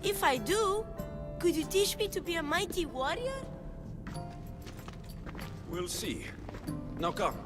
Speaker 13: If I do, could you teach me to be a mighty warrior?
Speaker 12: We'll see. Now come.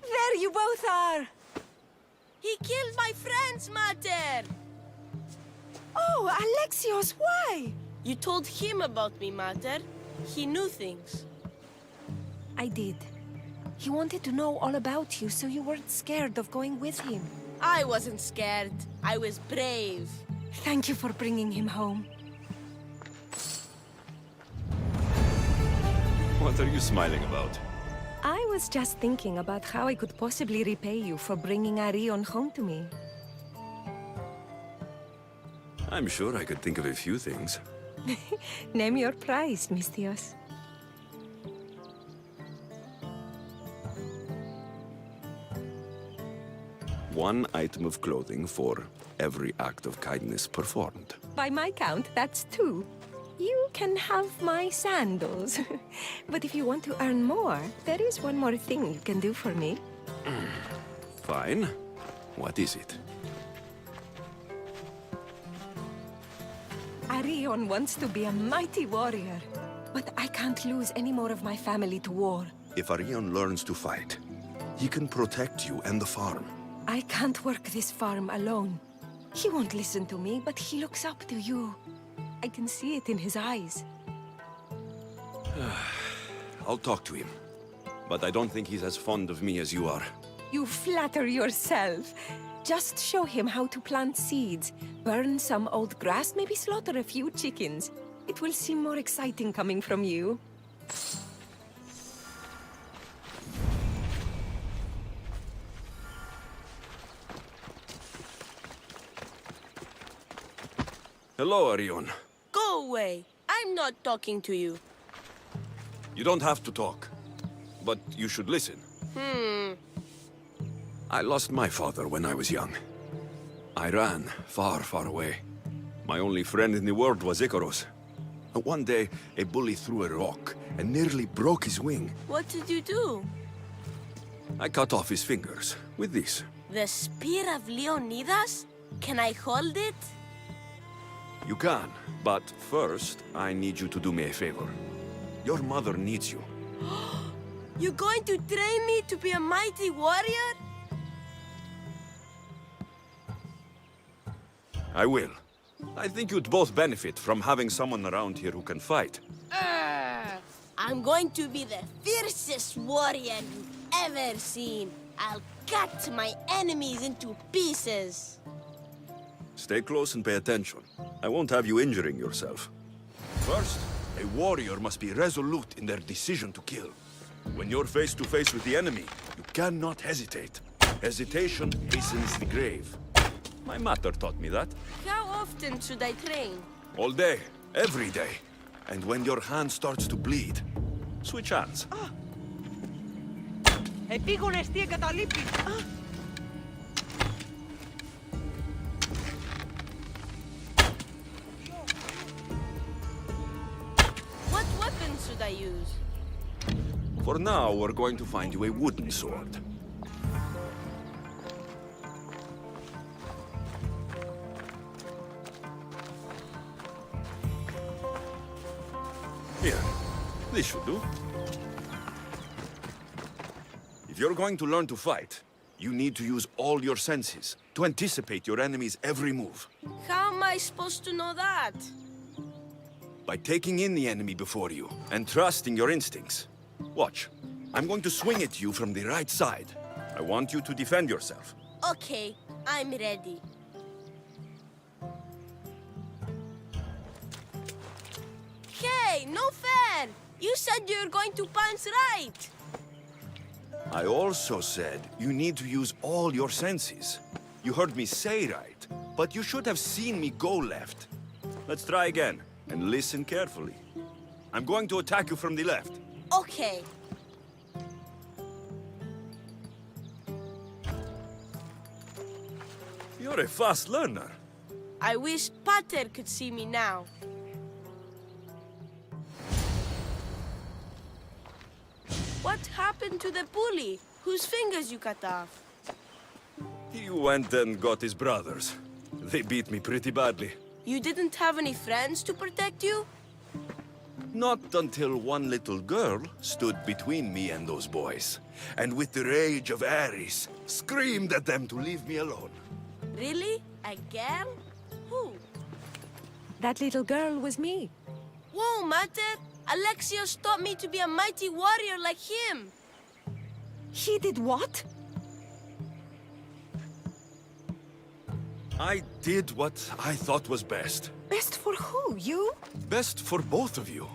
Speaker 4: There you both are!
Speaker 13: He killed my friends, Mater!
Speaker 4: Oh, Alexios, why?
Speaker 13: You told him about me, Mater. He knew things.
Speaker 4: I did. He wanted to know all about you, so you weren't scared of going with him.
Speaker 13: I wasn't scared. I was brave.
Speaker 4: Thank you for bringing him home.
Speaker 12: What are you smiling about?
Speaker 4: I was just thinking about how I could possibly repay you for bringing Arion home to me.
Speaker 12: I'm sure I could think of a few things.
Speaker 4: Name your price, Misthios.
Speaker 12: One item of clothing for every act of kindness performed.
Speaker 4: By my count, that's 2. You can have my sandals. But if you want to earn more, there is one more thing you can do for me.
Speaker 12: Fine. What is it?
Speaker 4: Arion wants to be a mighty warrior. But I can't lose any more of my family to war.
Speaker 12: If Arion learns to fight, he can protect you and the farm.
Speaker 4: I can't work this farm alone. He won't listen to me, but he looks up to you. I can see it in his eyes.
Speaker 12: I'll talk to him. But I don't think he's as fond of me as you are.
Speaker 4: You flatter yourself. Just show him how to plant seeds, burn some old grass, maybe slaughter a few chickens. It will seem more exciting coming from you.
Speaker 12: Hello, Arion.
Speaker 13: Go away. I'm not talking to you.
Speaker 12: You don't have to talk. But you should listen. I lost my father when I was young. I ran far, far away. My only friend in the world was Icaros. One day, a bully threw a rock and nearly broke his wing.
Speaker 13: What did you do?
Speaker 12: I cut off his fingers with this.
Speaker 13: The spear of Leonidas? Can I hold it?
Speaker 12: You can, but first, I need you to do me a favor. Your mother needs you.
Speaker 13: You're going to train me to be a mighty warrior?
Speaker 12: I will. I think you'd both benefit from having someone around here who can fight.
Speaker 13: I'm going to be the fiercest warrior you've ever seen. I'll cut my enemies into pieces.
Speaker 12: Stay close and pay attention. I won't have you injuring yourself. First, a warrior must be resolute in their decision to kill. When you're face to face with the enemy, you cannot hesitate. Hesitation hastens the grave. My mater taught me that.
Speaker 13: How often should I train?
Speaker 12: All day, every day. And when your hand starts to bleed, switch hands.
Speaker 13: What weapon should I use?
Speaker 12: For now, we're going to find you a wooden sword. Here, this should do. If you're going to learn to fight, you need to use all your senses to anticipate your enemy's every move.
Speaker 13: How am I supposed to know that?
Speaker 12: By taking in the enemy before you and trusting your instincts. Watch. I'm going to swing at you from the right side. I I want you to defend yourself.
Speaker 13: Okay, I'm ready. Hey, no fair! You said you were going to punch right!
Speaker 12: I also said you need to use all your senses. You heard me say right, but you should have seen me go left. Let's try again, and listen carefully. I'm going to attack you from the left.
Speaker 13: Okay.
Speaker 12: You're a fast learner.
Speaker 13: I wish Pater could see me now. What happened to the bully whose fingers you cut off?
Speaker 12: He went and got his brothers. They beat me pretty badly.
Speaker 13: You didn't have any friends to protect you?
Speaker 12: Not until one little girl stood between me and those boys, and with the rage of Ares, screamed at them to leave me alone.
Speaker 13: Really? A girl? Who?
Speaker 4: That little girl was me.
Speaker 13: Whoa, Mater! Alexios taught me to be a mighty warrior like him!
Speaker 4: He did what?
Speaker 12: I did what I thought was best.
Speaker 4: Best for who? You?
Speaker 12: Best for both of you.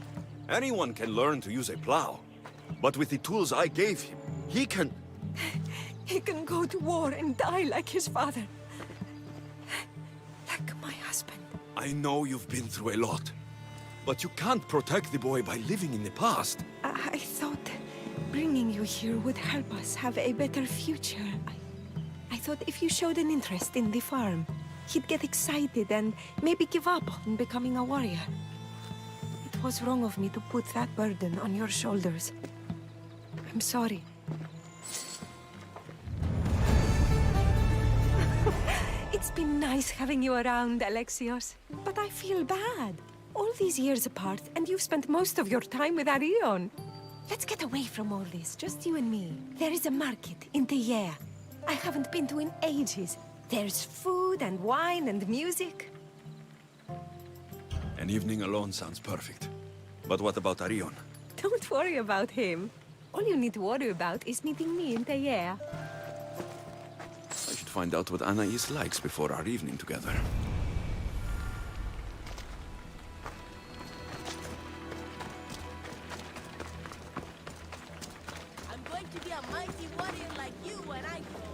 Speaker 12: Anyone can learn to use a plow. But with the tools I gave him, he can...
Speaker 4: He can go to war and die like his father. Like my husband.
Speaker 12: I know you've been through a lot. But you can't protect the boy by living in the past.
Speaker 4: I thought bringing you here would help us have a better future. I thought if you showed an interest in the farm, he'd get excited and maybe give up on becoming a warrior. It was wrong of me to put that burden on your shoulders. I'm sorry. It's been nice having you around, Alexios. But I feel bad. All these years apart, and you've spent most of your time with Arion. Let's get away from all this, just you and me. There is a market in Teia. I haven't been to in ages. There's food and wine and music.
Speaker 12: An evening alone sounds perfect. But what about Arion?
Speaker 4: Don't worry about him. All you need to worry about is meeting me in Teia.
Speaker 12: I should find out what Anais likes before our evening together.
Speaker 13: I'm going to be a mighty warrior like you when I grow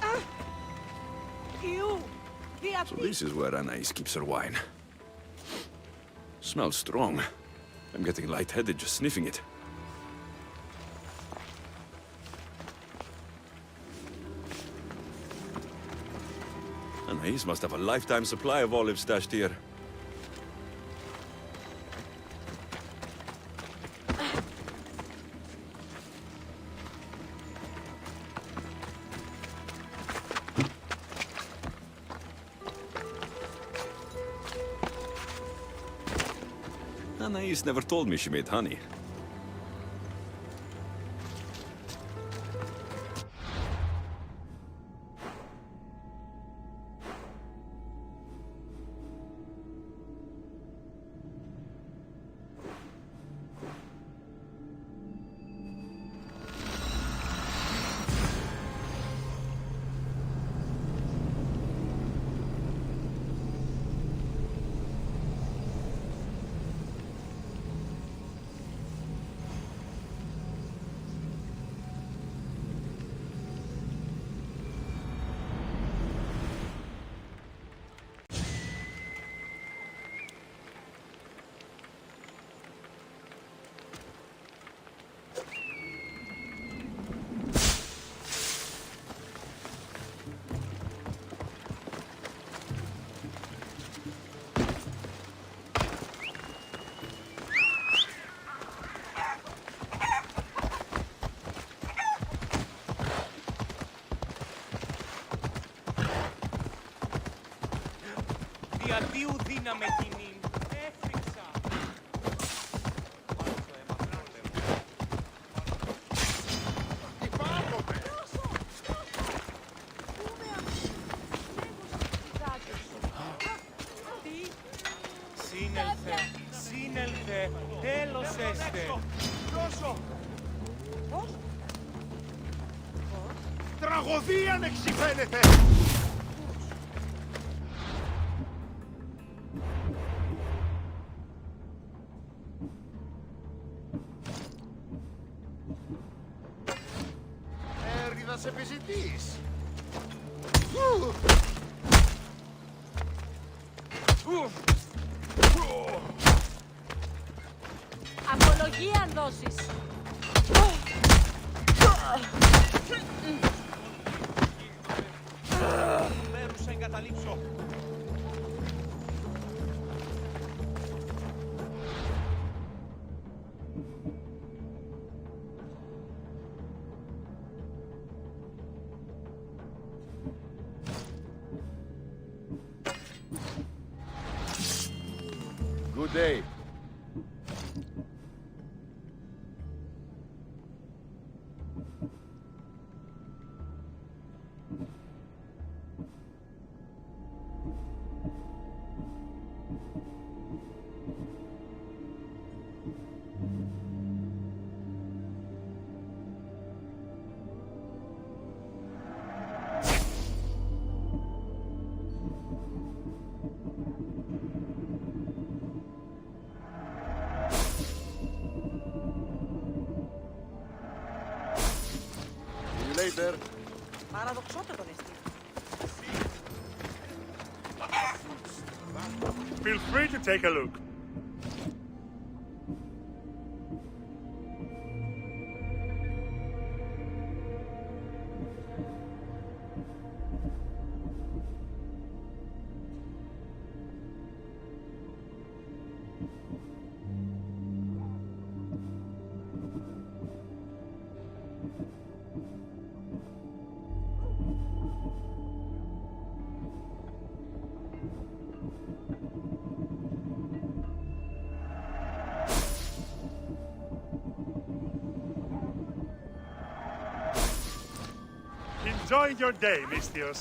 Speaker 13: up.
Speaker 4: You!
Speaker 12: So this is where Anais keeps her wine. Smells strong. I'm getting lightheaded just sniffing it. Anais must have a lifetime supply of olives stashed here. Anais never told me she made honey.
Speaker 8: Διαδίου δύναμε κοινήν. Έφυξα. Σύνελθε, σύνελθε, τέλος έστε.
Speaker 11: Παγωδία ανεξι φαίνεται! Έριδας επιζητής!
Speaker 13: Απολογία αν δώσεις.
Speaker 7: Μέρους εγκαταλείψω.
Speaker 11: Good day. Later.
Speaker 13: Παραδοξότερο δεστή.
Speaker 7: Feel free to take a look. Enjoy your day, Mistios.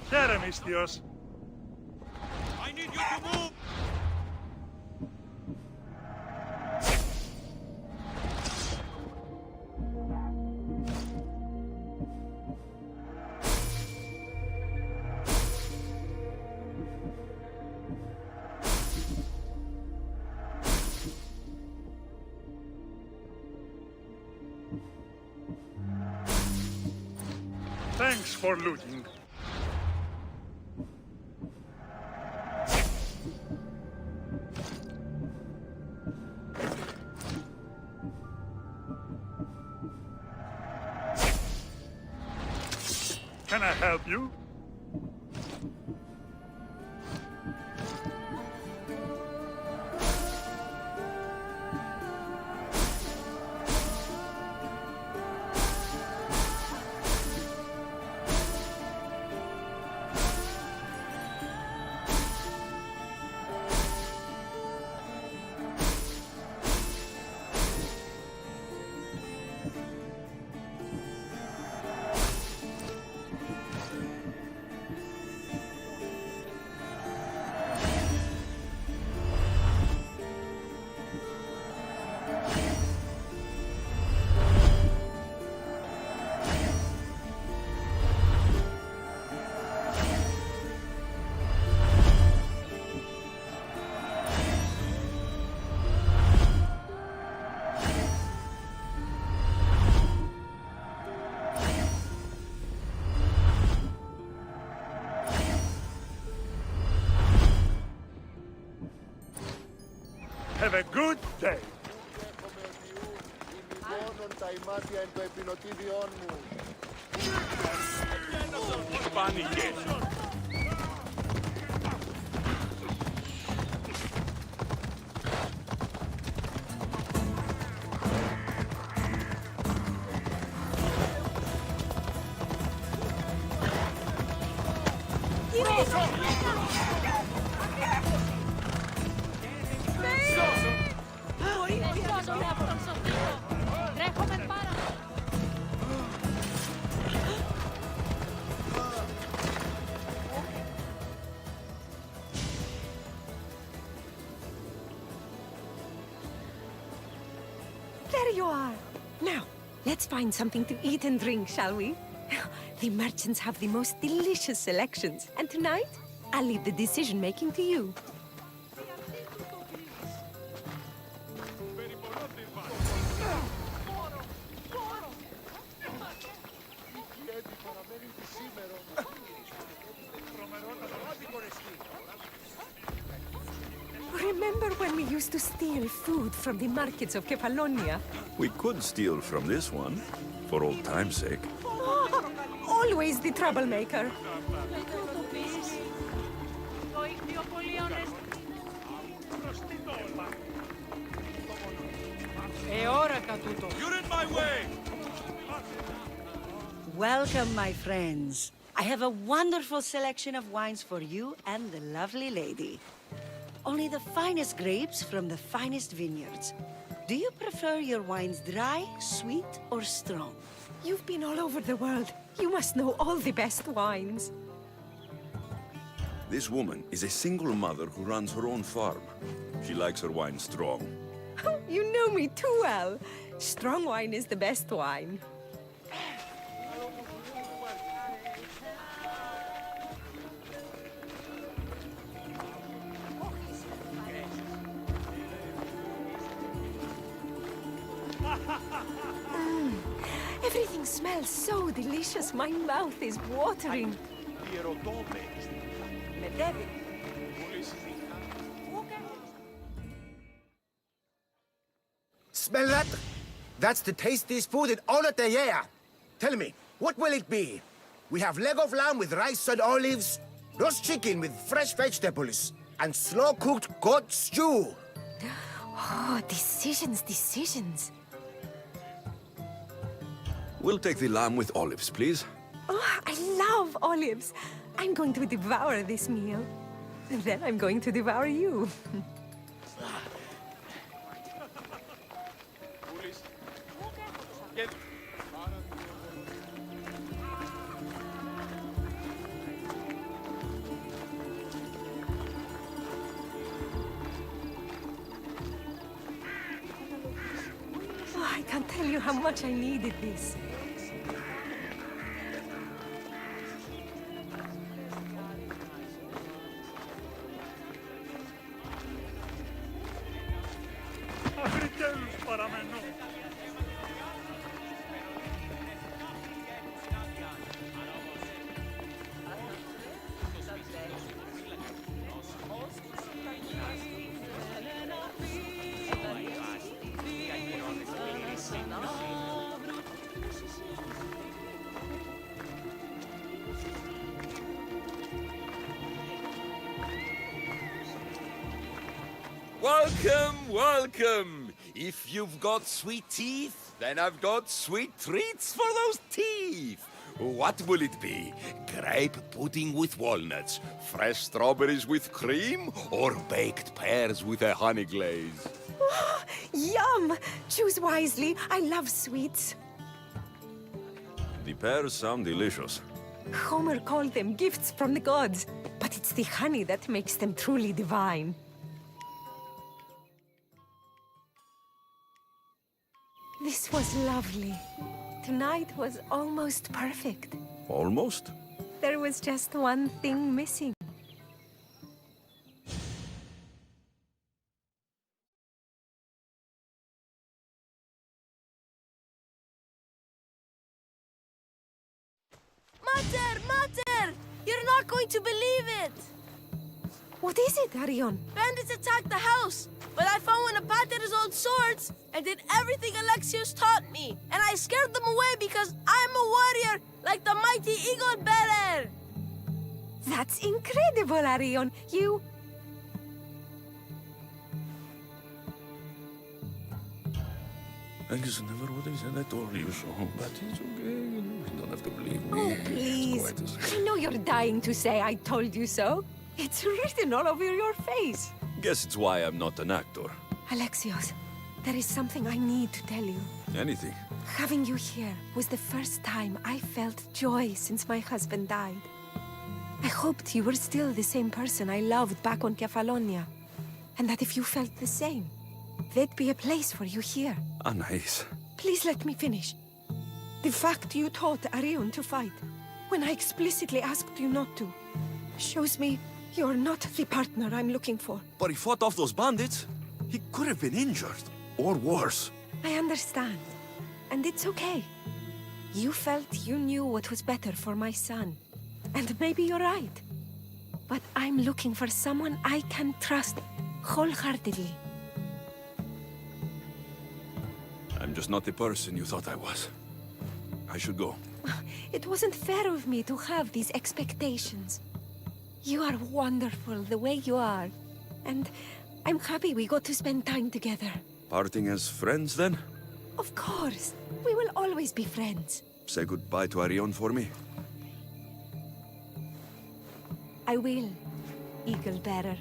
Speaker 7: There, Mistios.
Speaker 10: I need you to move!
Speaker 7: Thanks for looting. Can I help you? Have a good day.
Speaker 11: Τα ημάτια εν το επινοτήδιόν μου.
Speaker 10: Πανικές.
Speaker 4: There you are. Now, let's find something to eat and drink, shall we? The merchants have the most delicious selections, and tonight, I'll leave the decision-making to you. Remember when we used to steal food from the markets of Kefalonia?
Speaker 12: We could steal from this one, for old time's sake.
Speaker 4: Always the troublemaker.
Speaker 2: You're in my way!
Speaker 14: Welcome, my friends. I have a wonderful selection of wines for you and the lovely lady. Only the finest grapes from the finest vineyards. Do you prefer your wines dry, sweet, or strong?
Speaker 4: You've been all over the world. You must know all the best wines.
Speaker 12: This woman is a single mother who runs her own farm. She likes her wine strong.
Speaker 4: You know me too well. Strong wine is the best wine. Everything smells so delicious. My mouth is watering.
Speaker 15: Smell that? That's the tastiest food in all of the year. Tell me, what will it be? We have leg of lamb with rice and olives, roast chicken with fresh vegetables, and slow-cooked goat stew.
Speaker 4: Oh, decisions, decisions.
Speaker 12: We'll take the lamb with olives, please.
Speaker 4: Oh, I love olives. I'm going to devour this meal. And then I'm going to devour you. Oh, I can't tell you how much I needed this.
Speaker 6: Welcome, welcome! If you've got sweet teeth, then I've got sweet treats for those teeth! What will it be? Grape pudding with walnuts, fresh strawberries with cream, or baked pears with a honey glaze?
Speaker 4: Oh, yum! Choose wisely. I love sweets.
Speaker 12: The pears sound delicious.
Speaker 4: Homer called them gifts from the gods, but it's the honey that makes them truly divine. This was lovely. Tonight was almost perfect.
Speaker 12: Almost?
Speaker 4: There was just one thing missing.
Speaker 13: Mater! Mater! You're not going to believe it!
Speaker 4: What is it, Arion?
Speaker 13: Bandits attacked the house, but I found one of Pater's old swords and did everything Alexios taught me. And I scared them away because I'm a warrior, like the mighty eagle bearer.
Speaker 4: That's incredible, Arion. You...
Speaker 12: I just never would have said I told you so, but it's okay. You don't have to believe me.
Speaker 4: Oh, please. I know you're dying to say I told you so. It's written all over your face.
Speaker 12: Guess it's why I'm not an actor.
Speaker 4: Alexios, There is something I need to tell you.
Speaker 12: Anything.
Speaker 4: Having you here was the first time I felt joy since my husband died. I hoped you were still the same person I loved back on Kefalonia. And that if you felt the same, there'd be a place for you here.
Speaker 12: Anais.
Speaker 4: Please let me finish. The fact you taught Arion to fight, when I explicitly asked you not to, shows me you're not the partner I'm looking for.
Speaker 12: But he fought off those bandits. He could have been injured. Or worse.
Speaker 4: I understand. And it's okay. You felt you knew what was better for my son. And maybe you're right. But I'm looking for someone I can trust wholeheartedly.
Speaker 12: I'm just not the person you thought I was. I should go.
Speaker 4: It wasn't fair of me to have these expectations. You are wonderful the way you are. And I'm happy we got to spend time together.
Speaker 12: Parting as friends, then?
Speaker 4: Of course. We will always be friends.
Speaker 12: Say goodbye to Arion for me.
Speaker 4: I will, Eagle Bearer.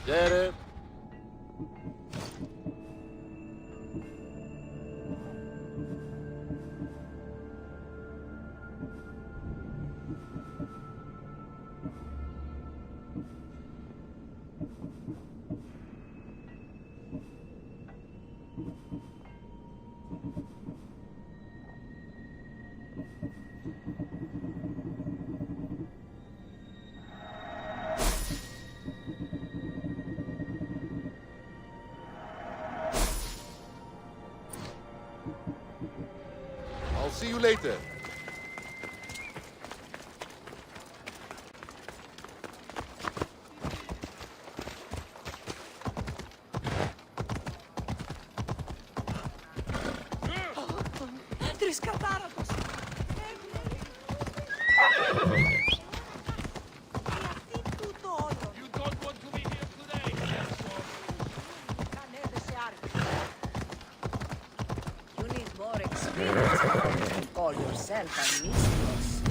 Speaker 11: Get it? I'll see you later.
Speaker 14: Call yourself a mistress.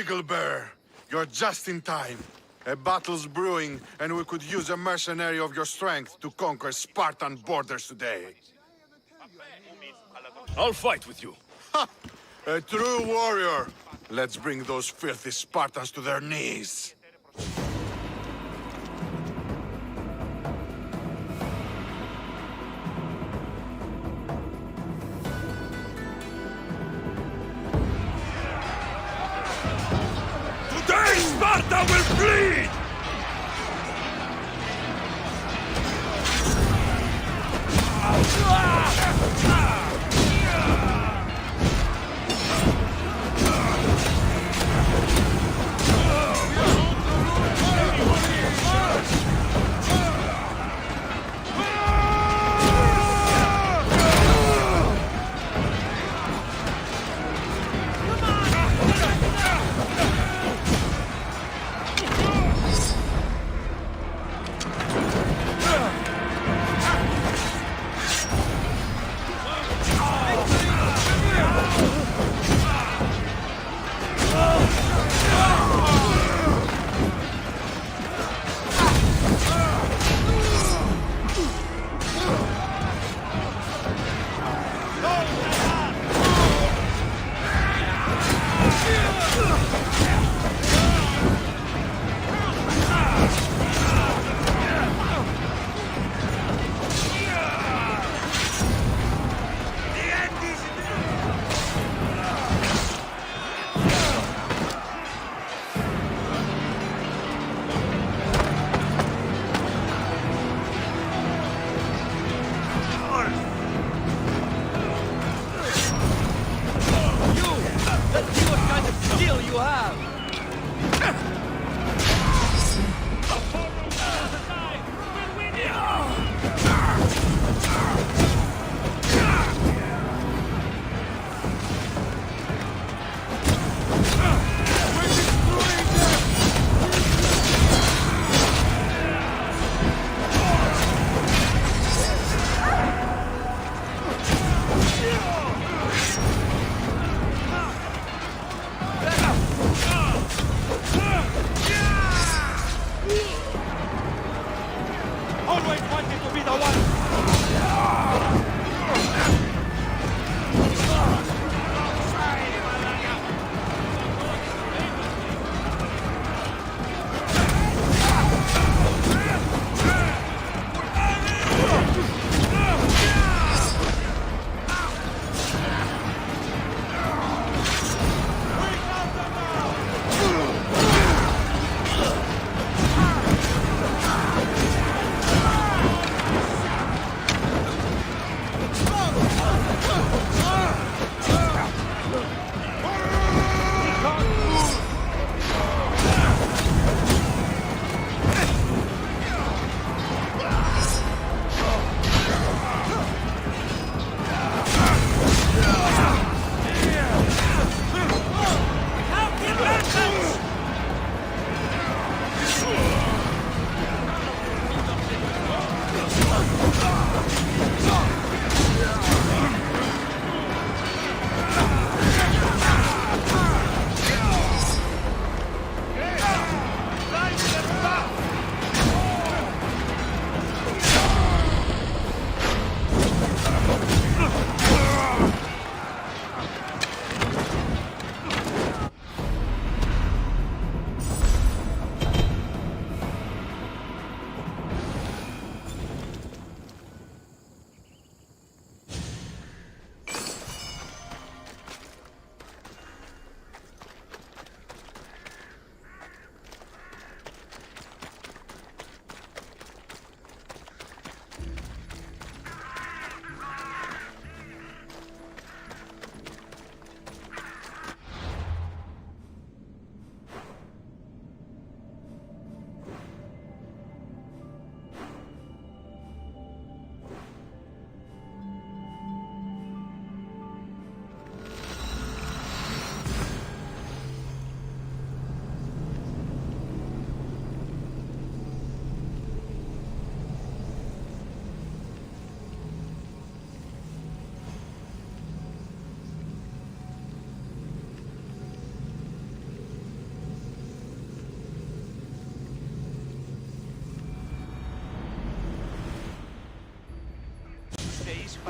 Speaker 11: Eagle Bear, you're just in time. A battle's brewing, and we could use a mercenary of your strength to conquer Spartan borders today.
Speaker 2: I'll fight with you.
Speaker 11: Ha! A true warrior. Let's bring those filthy Spartans to their knees.
Speaker 2: Today, Sparta will bleed!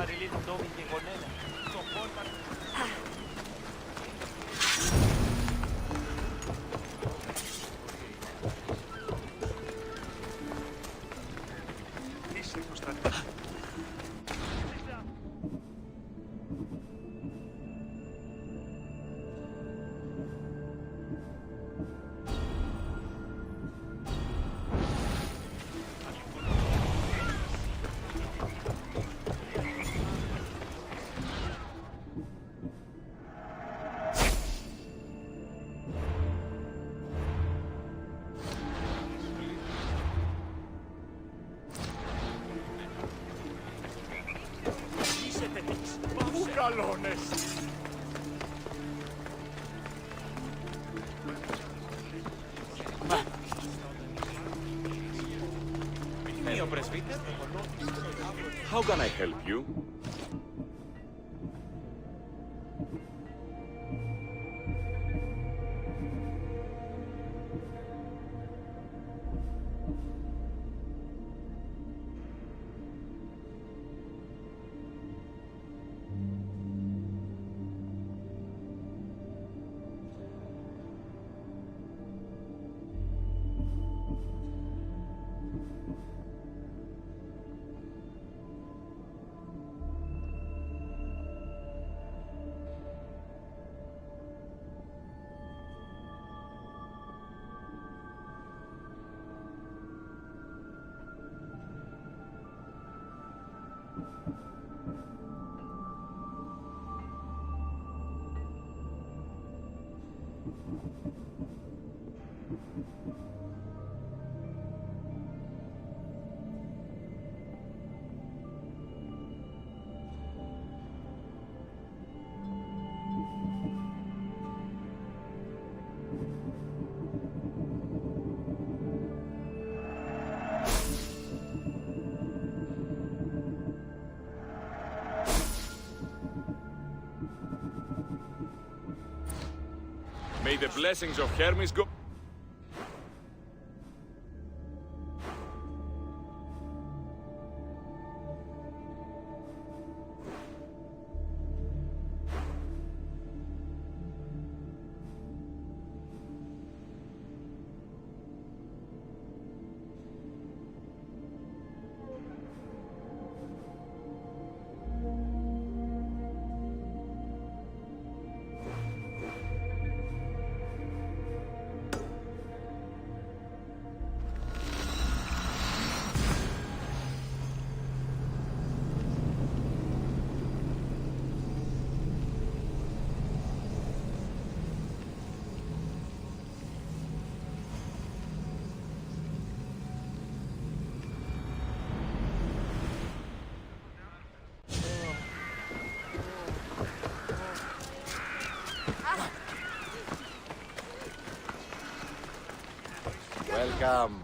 Speaker 7: παρελίλων ντόμι και γονένα. Το φόρμα... Είσαι το στρατό. Καλώνες.
Speaker 10: Είναι ο πρεσβύτερ.
Speaker 16: How can I help you? May the blessings of Hermes go...
Speaker 6: Welcome.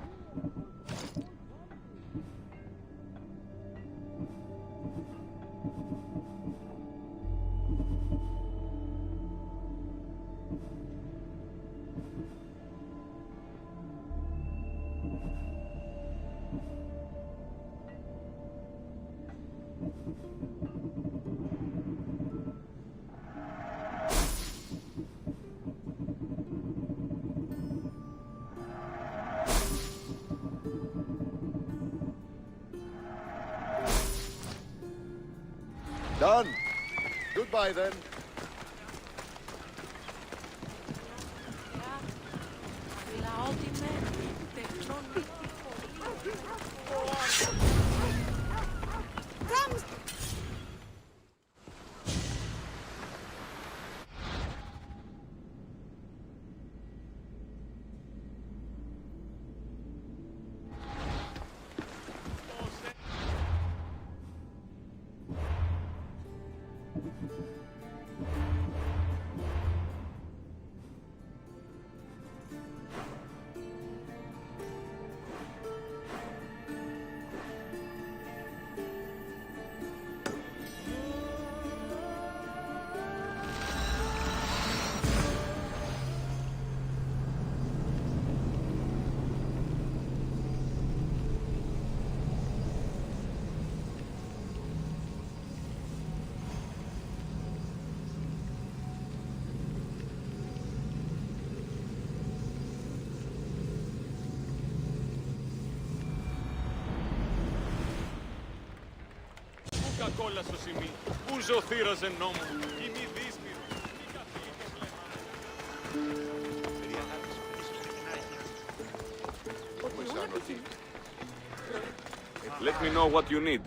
Speaker 17: Done. Goodbye, then.
Speaker 16: κόλλα στο σημείο. Πού ζωθύραζε νόμο. Κι μη δύσπυρο. Let me know what you need.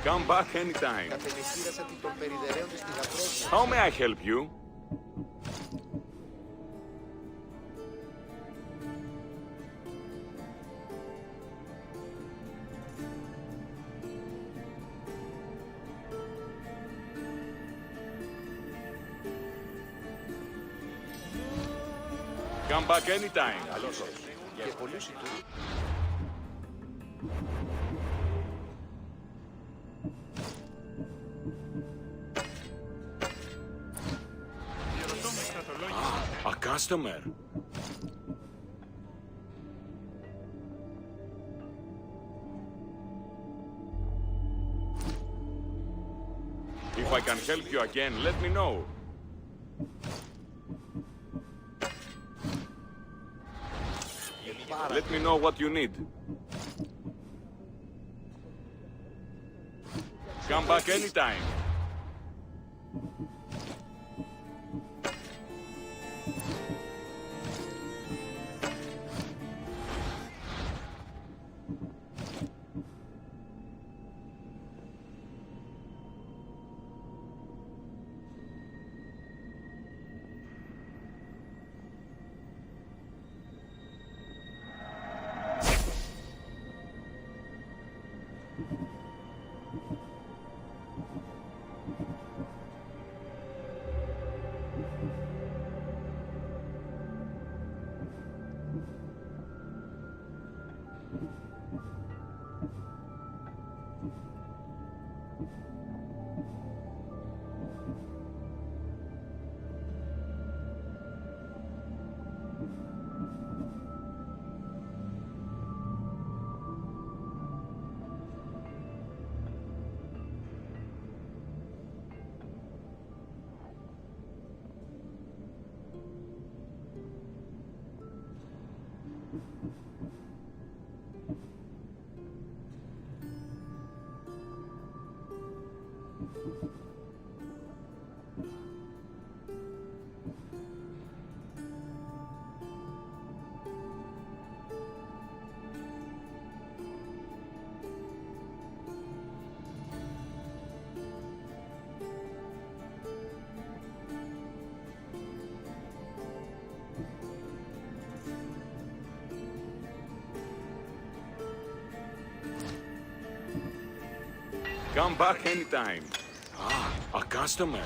Speaker 16: Come back anytime. How may I help you? Come back anytime.
Speaker 7: Και πολλούς του.
Speaker 16: A customer. If I can help you again, let me know. Let me know what you need. Come back anytime. Come back anytime. A customer.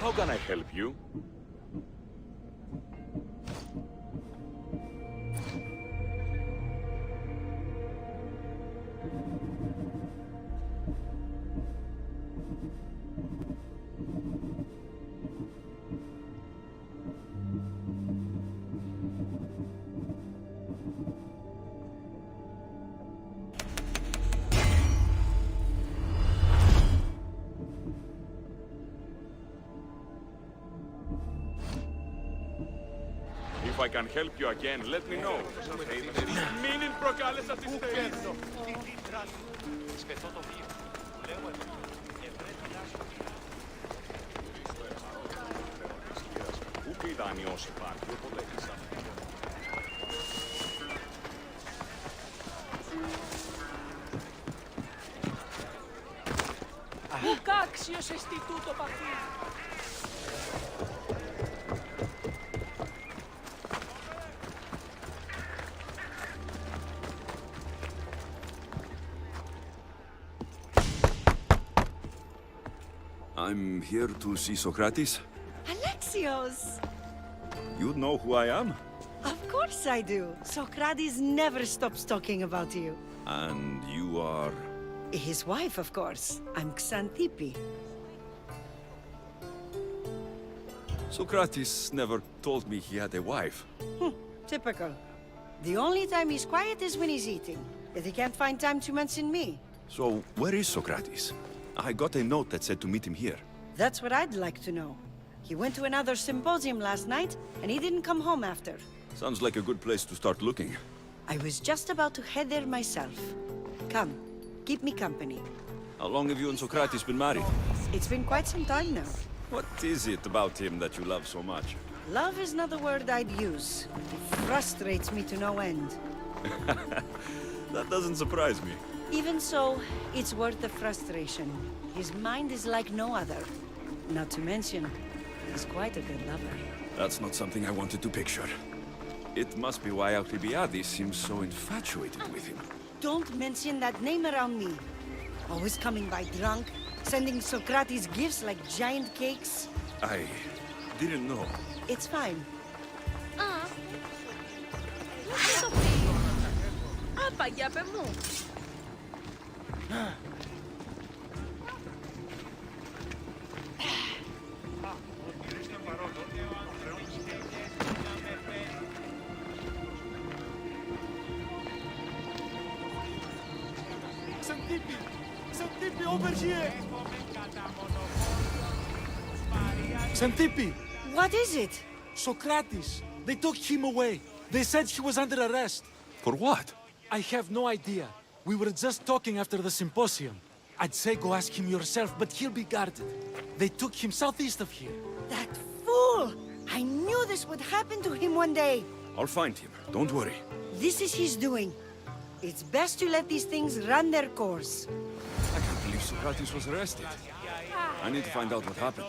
Speaker 16: How can I help you? I can help you again, let me know. Μην προκάλεσα τη στέγη. Ούτε οι δανειός υπάρχει, οπότε έχεις αυτό.
Speaker 18: Ουκάξιος εστί τούτο παθή.
Speaker 12: I'm here to see Socrates.
Speaker 14: Alexios!
Speaker 12: You know who I am?
Speaker 14: Of course I do. Socrates never stops talking about you.
Speaker 12: And you are...
Speaker 14: His wife, of course. I'm Xantippe.
Speaker 12: Socrates never told me he had a wife.
Speaker 14: Typical. The only time he's quiet is when he's eating. Yet he can't find time to mention me.
Speaker 12: So, where is Socrates? I got a note that said to meet him here.
Speaker 14: That's what I'd like to know. He went to another symposium last night, and he didn't come home after.
Speaker 12: Sounds like a good place to start looking.
Speaker 14: I was just about to head there myself. Come, keep me company.
Speaker 12: How long have you and Socrates been married?
Speaker 14: It's been quite some time now.
Speaker 12: What is it about him that you love so much?
Speaker 14: Love is not the word I'd use. He frustrates me to no end.
Speaker 12: That doesn't surprise me.
Speaker 14: Even so, it's worth the frustration. His mind is like no other. Not to mention, he's quite a good lover.
Speaker 12: That's not something I wanted to picture. It must be why Alcibiades seems so infatuated with him.
Speaker 14: Don't mention that name around me. Always coming by drunk, sending Socrates gifts like giant cakes.
Speaker 12: I didn't know.
Speaker 14: It's fine.
Speaker 18: Παγιά παι μου.
Speaker 8: Xantippe! Xantippe, over here! Xantippe!
Speaker 14: What is it?
Speaker 8: Socrates! They took him away. They said he was under arrest.
Speaker 12: For what?
Speaker 8: I have no idea. We were just talking after the symposium. I'd say go ask him yourself, but he'll be guarded. They took him southeast of here.
Speaker 14: That fool! I knew this would happen to him one day.
Speaker 12: I'll find him. Don't worry.
Speaker 14: This is his doing. It's best to let these things run their course.
Speaker 12: I can't believe Socrates was arrested. I need to find out what happened.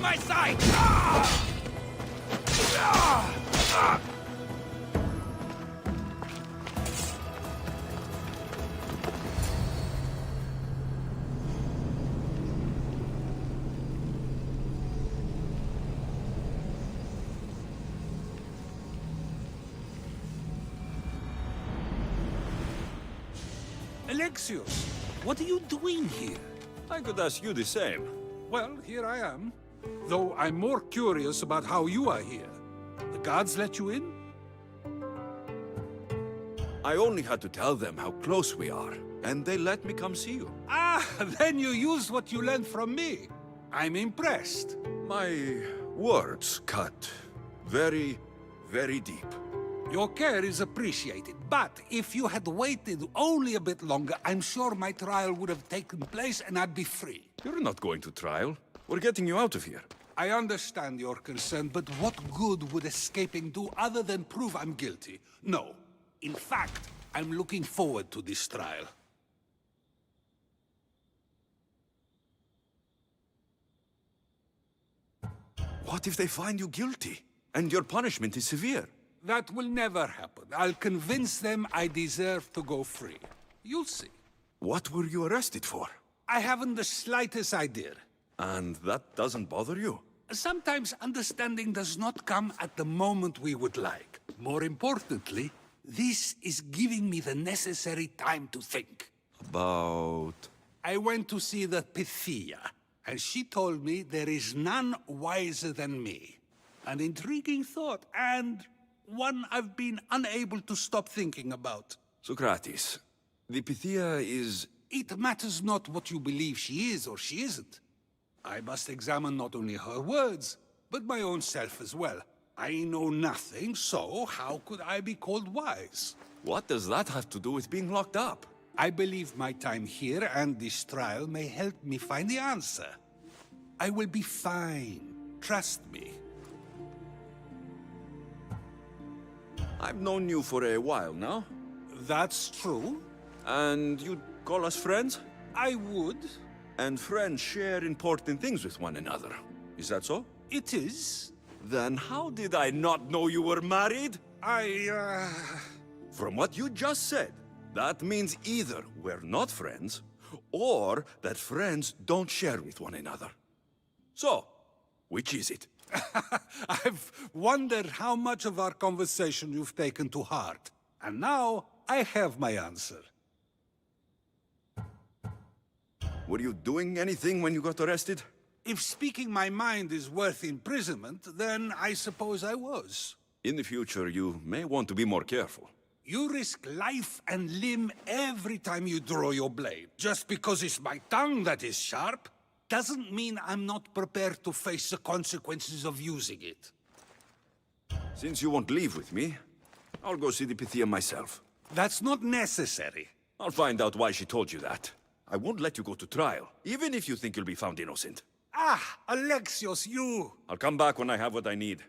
Speaker 9: My sight!
Speaker 19: Alexios, what are you doing here?
Speaker 12: I could ask you the same.
Speaker 19: Well, here I am. Though I'm more curious about how you are here. The guards let you in?
Speaker 12: I only had to tell them how close we are, and they let me come see you.
Speaker 19: Ah, then you used what you learned from me. I'm impressed.
Speaker 12: My words cut very, very deep.
Speaker 19: Your care is appreciated, but if you had waited only a bit longer, I'm sure my trial would have taken place and I'd be free.
Speaker 12: You're not going to trial. We're getting you out of here.
Speaker 19: I understand your concern, but what good would escaping do other than prove I'm guilty? No. In fact, I'm looking forward to this trial.
Speaker 12: What if they find you guilty, and your punishment is severe?
Speaker 19: That will never happen. I'll convince them I deserve to go free. You'll see.
Speaker 12: What were you arrested for?
Speaker 19: I haven't the slightest idea.
Speaker 12: And that doesn't bother you?
Speaker 19: Sometimes understanding does not come at the moment we would like. More importantly, this is giving me the necessary time to think.
Speaker 12: About...
Speaker 19: I went to see the Pythia, and she told me there is none wiser than me. An intriguing thought, and one I've been unable to stop thinking about.
Speaker 12: Socrates, the Pythia is...
Speaker 19: It matters not what you believe she is or she isn't. I must examine not only her words, but my own self as well. I know nothing, so how could I be called wise?
Speaker 12: What does that have to do with being locked up?
Speaker 19: I believe my time here and this trial may help me find the answer. I will be fine. Trust me.
Speaker 12: I've known you for a while now.
Speaker 19: That's true.
Speaker 12: And you'd call us friends?
Speaker 19: I would.
Speaker 12: And friends share important things with one another. Is that so?
Speaker 19: It is.
Speaker 12: Then how did I not know you were married? From what you just said, that means either we're not friends, or that friends don't share with one another. So, which is it?
Speaker 19: I've wondered how much of our conversation you've taken to heart. And now, I have my answer.
Speaker 12: Were you doing anything when you got arrested?
Speaker 19: If speaking my mind is worth imprisonment, then I suppose I was.
Speaker 12: In the future, you may want to be more careful.
Speaker 19: You risk life and limb every time you draw your blade. Just because it's my tongue that is sharp, doesn't mean I'm not prepared to face the consequences of using it.
Speaker 12: Since you won't leave with me, I'll go see the Pythia myself.
Speaker 19: That's not necessary.
Speaker 12: I'll find out why she told you that. I won't let you go to trial, even if you think you'll be found innocent.
Speaker 19: Ah, Alexios, you!
Speaker 12: I'll come back when I have what I need.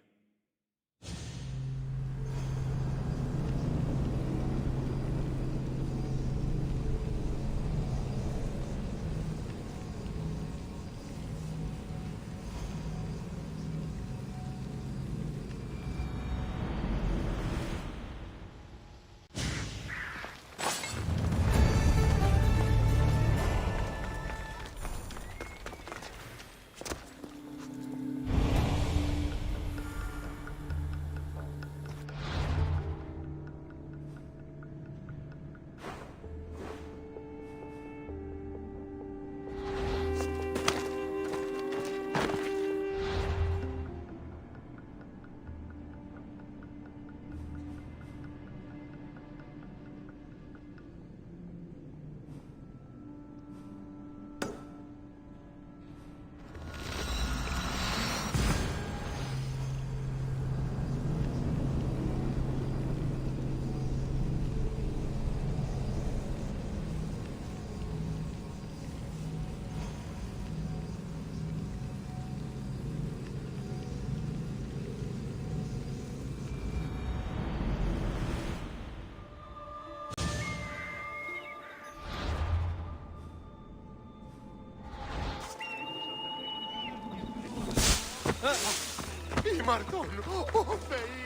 Speaker 11: Ήμαρτον! Ω Θεοί!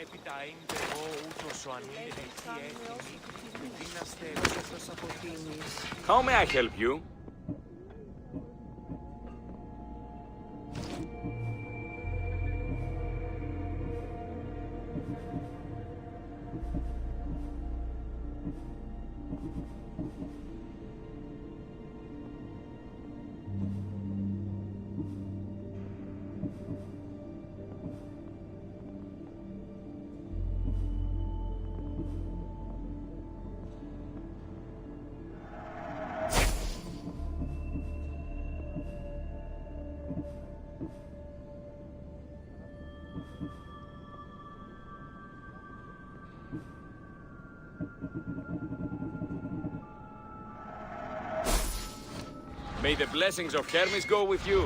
Speaker 7: Έπειτα είναι εγώ ούτως ο ανήλικη έτοιμη, δύναστε
Speaker 16: How may I help you? May the blessings of Hermes go with you.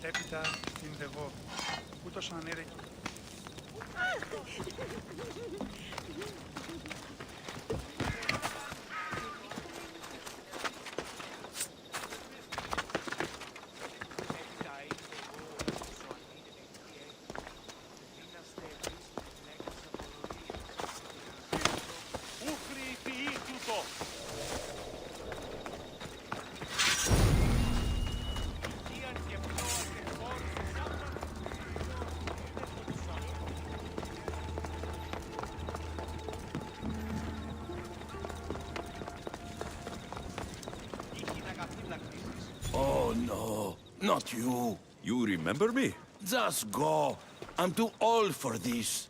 Speaker 7: Έπειτα είναι εγώ ούτως ο ανήλικη.
Speaker 6: Oh no, not you.
Speaker 12: You remember me?
Speaker 6: Just go. I'm too old for this.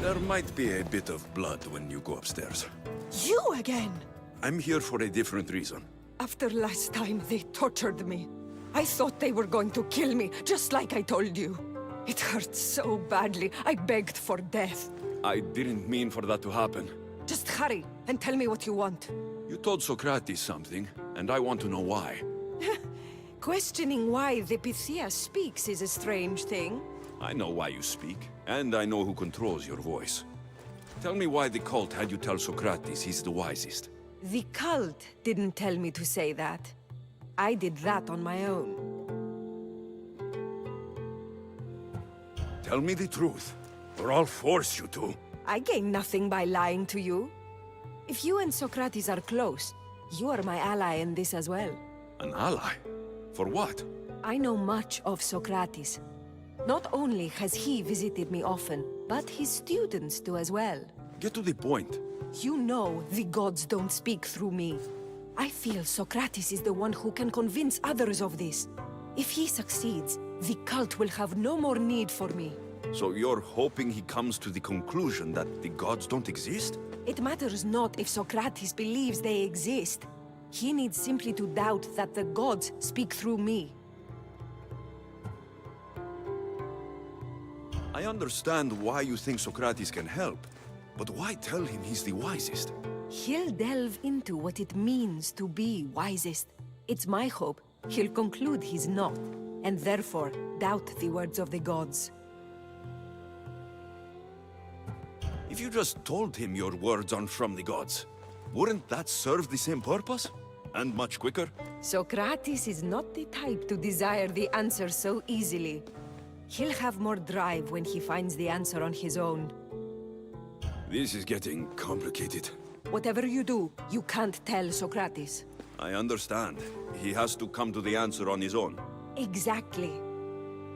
Speaker 12: There might be a bit of blood when you go upstairs.
Speaker 1: You again?
Speaker 12: I'm here for a different reason.
Speaker 1: After last time, they tortured me. I thought they were going to kill me, just like I told you. It hurt so badly, I begged for death.
Speaker 12: I didn't mean for that to happen.
Speaker 1: Just hurry, and tell me what you want.
Speaker 12: You told Socrates something, and I want to know why.
Speaker 1: Questioning why the Pythia speaks is a strange thing.
Speaker 12: I know why you speak, and I know who controls your voice. Tell me why the cult had you tell Socrates he's the wisest.
Speaker 1: The cult didn't tell me to say that. I did that on my own.
Speaker 12: Tell me the truth, or I'll force you to.
Speaker 1: I gain nothing by lying to you. If you and Socrates are close, you are my ally in this as well.
Speaker 12: An ally? For what?
Speaker 1: I know much of Socrates. Not only has he visited me often, but his students do as well.
Speaker 12: Get to the point.
Speaker 1: You know the gods don't speak through me. I feel Socrates is the one who can convince others of this. If he succeeds, the cult will have no more need for me.
Speaker 12: So you're hoping he comes to the conclusion that the gods don't exist?
Speaker 1: It matters not if Socrates believes they exist. He needs simply to doubt that the gods speak through me.
Speaker 12: I understand why you think Socrates can help, but why tell him he's the wisest?
Speaker 1: He'll delve into what it means to be wisest. It's my hope he'll conclude he's not, and therefore doubt the words of the gods.
Speaker 12: If If you just told him your words aren't from the gods, wouldn't that serve the same purpose? And much quicker?
Speaker 1: Socrates is not the type to desire the answer so easily. He'll have more drive when he finds the answer on his own.
Speaker 12: This is getting complicated.
Speaker 1: Whatever you do, you can't tell Socrates.
Speaker 12: I understand. He has to come to the answer on his own.
Speaker 1: Exactly.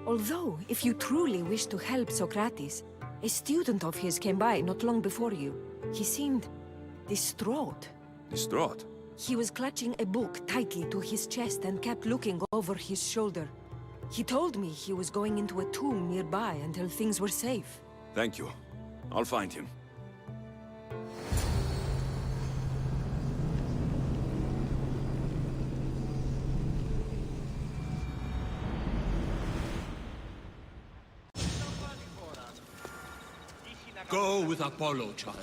Speaker 1: Although, if you truly wish to help Socrates, a student of his came by not long before you. He seemed distraught.
Speaker 12: Distraught?
Speaker 1: He was clutching a book tightly to his chest and kept looking over his shoulder. He told me he was going into a tomb nearby until things were safe.
Speaker 12: Thank you. I'll find him.
Speaker 20: Go with Apollo, child.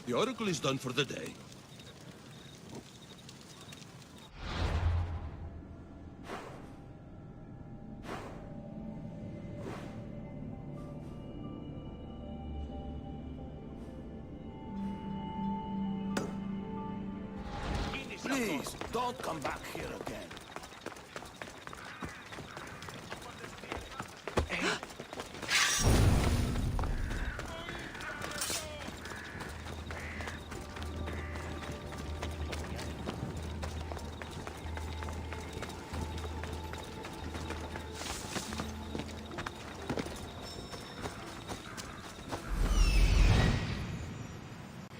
Speaker 20: The Oracle is done for the day.
Speaker 21: Please, don't come back here again.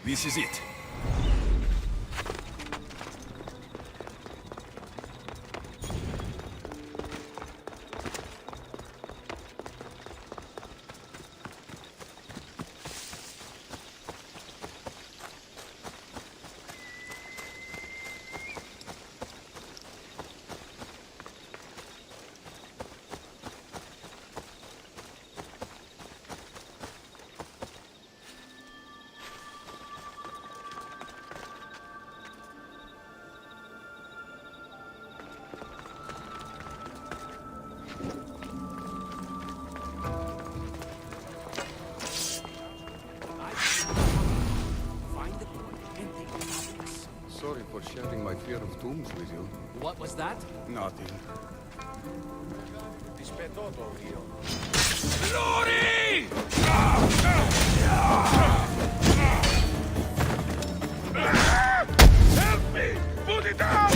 Speaker 12: This is it.
Speaker 17: Sorry for sharing my fear of tombs with you.
Speaker 5: What was that?
Speaker 17: Nothing.
Speaker 21: Glory!
Speaker 2: Help me! Put it down!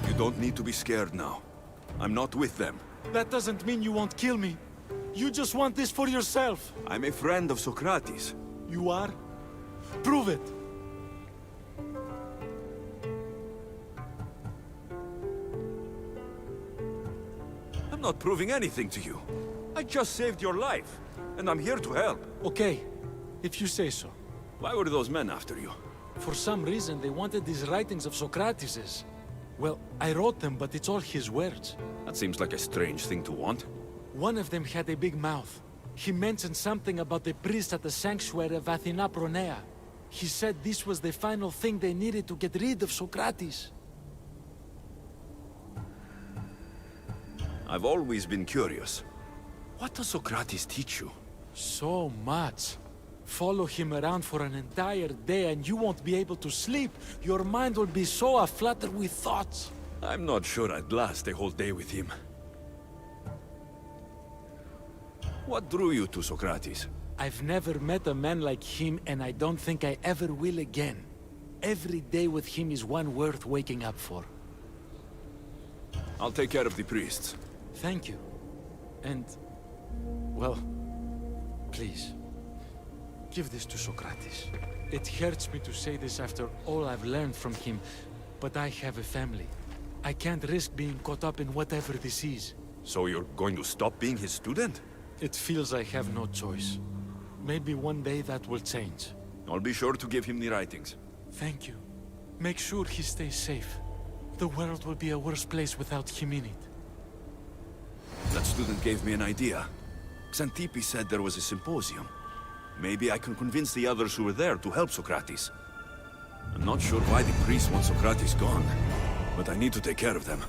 Speaker 12: You don't need to be scared now. I'm not with them.
Speaker 22: That doesn't mean you won't kill me. You just want this for yourself.
Speaker 12: I'm a friend of Socrates.
Speaker 22: You are? Prove it.
Speaker 12: I'm not proving anything to you. I just saved your life, and I'm here to help.
Speaker 22: Okay, if you say so.
Speaker 12: Why were those men after you?
Speaker 22: For some reason, they wanted these writings of Socrates's. Well, I wrote them, but it's all his words.
Speaker 12: That seems like a strange thing to want.
Speaker 22: One of them had a big mouth. He mentioned something about the priest at the sanctuary of Athena Pronea. He said this was the final thing they needed to get rid of Socrates.
Speaker 12: I've always been curious. What does Socrates teach you?
Speaker 22: So much. Follow him around for an entire day and you won't be able to sleep. Your mind will be so aflutter with thoughts.
Speaker 12: I'm not sure I'd last a whole day with him. What drew you to Socrates?
Speaker 22: I've never met a man like him, and I don't think I ever will again. Every day with him is one worth waking up for.
Speaker 12: I'll take care of the priests.
Speaker 22: Thank you. And, well, please, give this to Socrates. It hurts me to say this after all I've learned from him, but I have a family. I can't risk being caught up in whatever this is.
Speaker 12: So you're going to stop being his student?
Speaker 22: It feels I have no choice. Maybe one day that will change.
Speaker 12: I'll be sure to give him the writings.
Speaker 22: Thank you. Make sure he stays safe. The world will be a worse place without him in it.
Speaker 12: That student gave me an idea. Xantippe said there was a symposium. Maybe I can convince the others who were there to help Socrates. I'm not sure why the priests want Socrates gone, but I need to take care of them.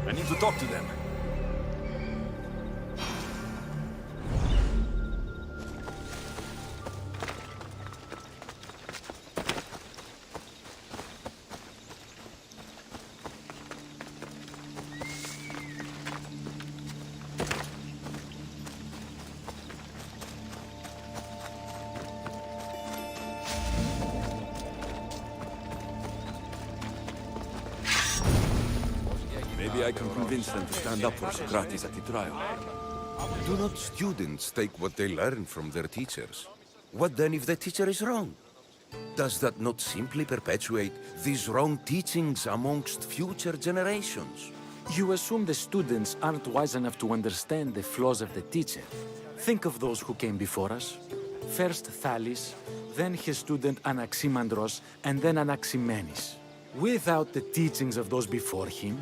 Speaker 12: I need to talk to them. Maybe I can convince them to stand up for Socrates at the trial.
Speaker 3: Do not students take what they learn from their teachers? What then if the teacher is wrong? Does that not simply perpetuate these wrong teachings amongst future generations?
Speaker 22: You assume the students aren't wise enough to understand the flaws of the teacher. Think of those who came before us. First Thales, then his student Anaximandros, and then Anaximenes. Without the teachings of those before him,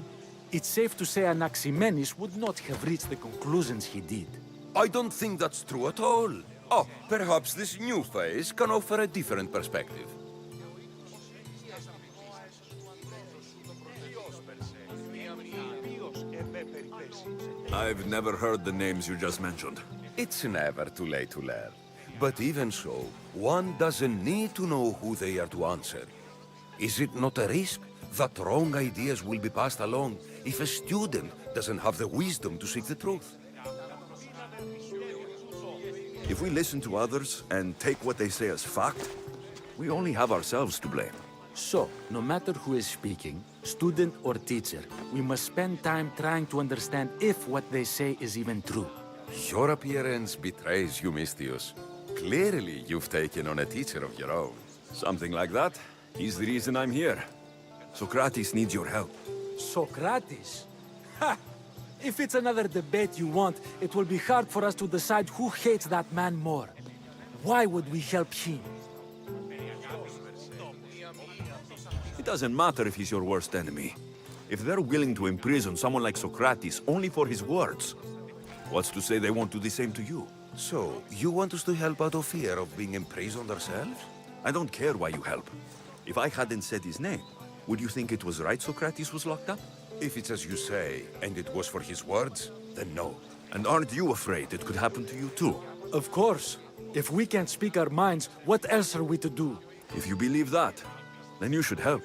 Speaker 22: it's safe to say Anaximenes would not have reached the conclusions he did.
Speaker 3: I don't think that's true at all. Oh, perhaps this new phase can offer a different perspective.
Speaker 12: I've never heard the names you just mentioned.
Speaker 3: It's never too late to learn. But even so, one doesn't need to know who they are to answer. Is it not a risk that wrong ideas will be passed along if a student doesn't have the wisdom to seek the truth?
Speaker 12: If we listen to others and take what they say as fact, we only have ourselves to blame.
Speaker 22: So, no matter who is speaking, student or teacher, we must spend time trying to understand if what they say is even true.
Speaker 3: Your appearance betrays you, Mystius. Clearly, you've taken on a teacher of your own.
Speaker 12: Something like that. He's the reason I'm here. Socrates needs your help.
Speaker 22: Socrates? Ha! If it's another debate you want, it will be hard for us to decide who hates that man more. Why would we help him?
Speaker 12: It doesn't matter if he's your worst enemy. If they're willing to imprison someone like Socrates only for his words, what's to say they won't do the same to you?
Speaker 3: So, you want us to help out of fear of being imprisoned ourselves?
Speaker 12: I don't care why you help. If I hadn't said his name, would you think it was right Socrates was locked up?
Speaker 3: If it's as you say, and it was for his words, then no.
Speaker 12: And aren't you afraid it could happen to you too?
Speaker 22: Of course. If we can't speak our minds, what else are we to do?
Speaker 12: If you believe that, then you should help.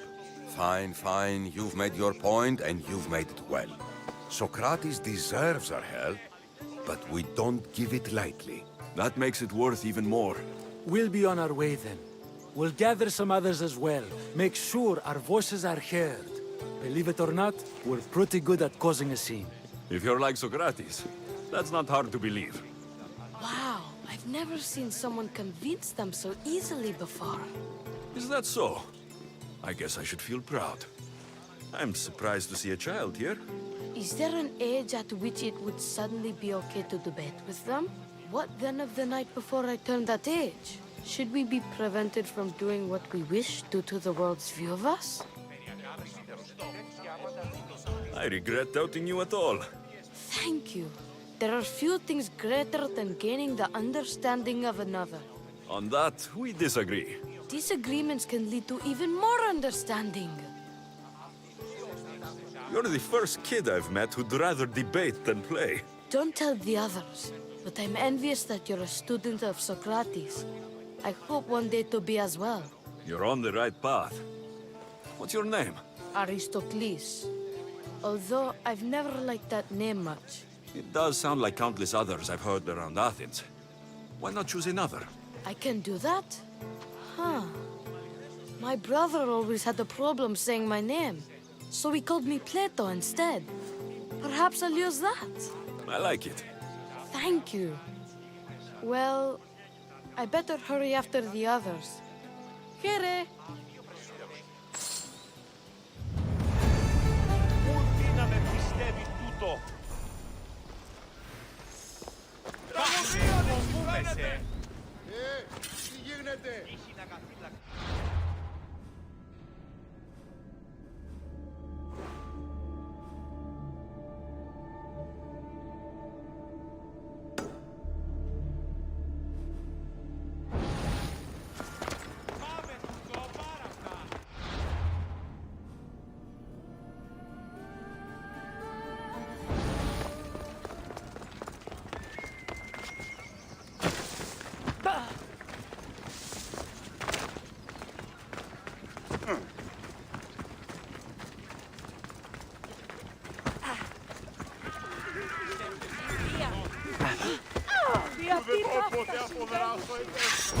Speaker 3: Fine, fine. You've made your point, and you've made it well. Socrates deserves our help, but we don't give it lightly.
Speaker 12: That makes it worth even more.
Speaker 22: We'll be on our way then. We'll gather some others as well. Make sure our voices are heard. Believe it or not, we're pretty good at causing a scene.
Speaker 12: If you're like Socrates, that's not hard to believe.
Speaker 13: Wow, I've never seen someone convince them so easily before.
Speaker 12: Is that so? I guess I should feel proud. I'm surprised to see a child here.
Speaker 13: Is there an age at which it would suddenly be okay to debate with them? What then of the night before I turned that age? Should we be prevented from doing what we wish due to the world's view of us?
Speaker 12: I regret doubting you at all.
Speaker 13: Thank you. There are few things greater than gaining the understanding of another.
Speaker 12: On that, we disagree.
Speaker 13: Disagreements can lead to even more understanding.
Speaker 12: You're the first kid I've met who'd rather debate than play.
Speaker 13: Don't tell the others, but I'm envious that you're a student of Socrates. I hope one day to be as well.
Speaker 12: You're on the right path. What's your name?
Speaker 13: Aristocles. Although I've never liked that name much.
Speaker 12: It does sound like countless others I've heard around Athens. Why not choose another?
Speaker 13: I can do that? Huh. My brother always had a problem saying my name, so he called me Plato instead. Perhaps I'll use that.
Speaker 12: I like it.
Speaker 13: Thank you. Well, I better hurry after the others. Here.
Speaker 11: Τι γίνεται!
Speaker 10: Δεν έχω ποτέ αποδράσω εδώ.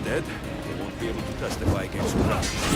Speaker 12: Dead, they won't be able to testify against Socrates.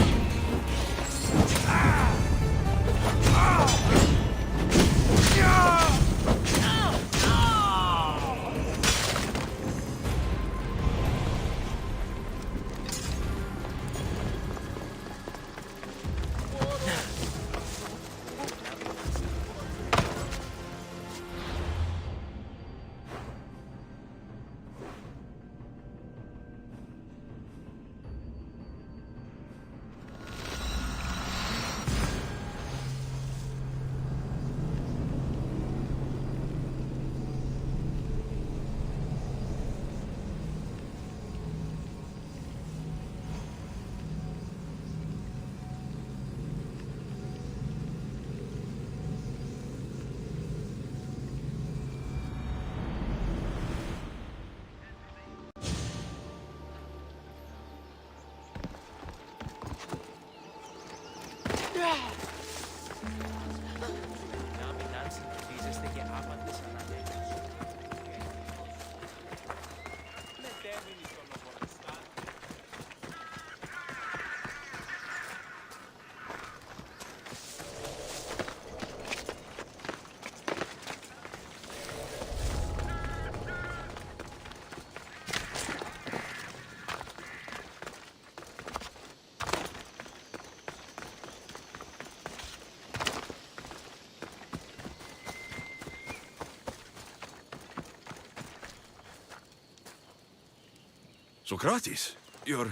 Speaker 12: Socrates, you're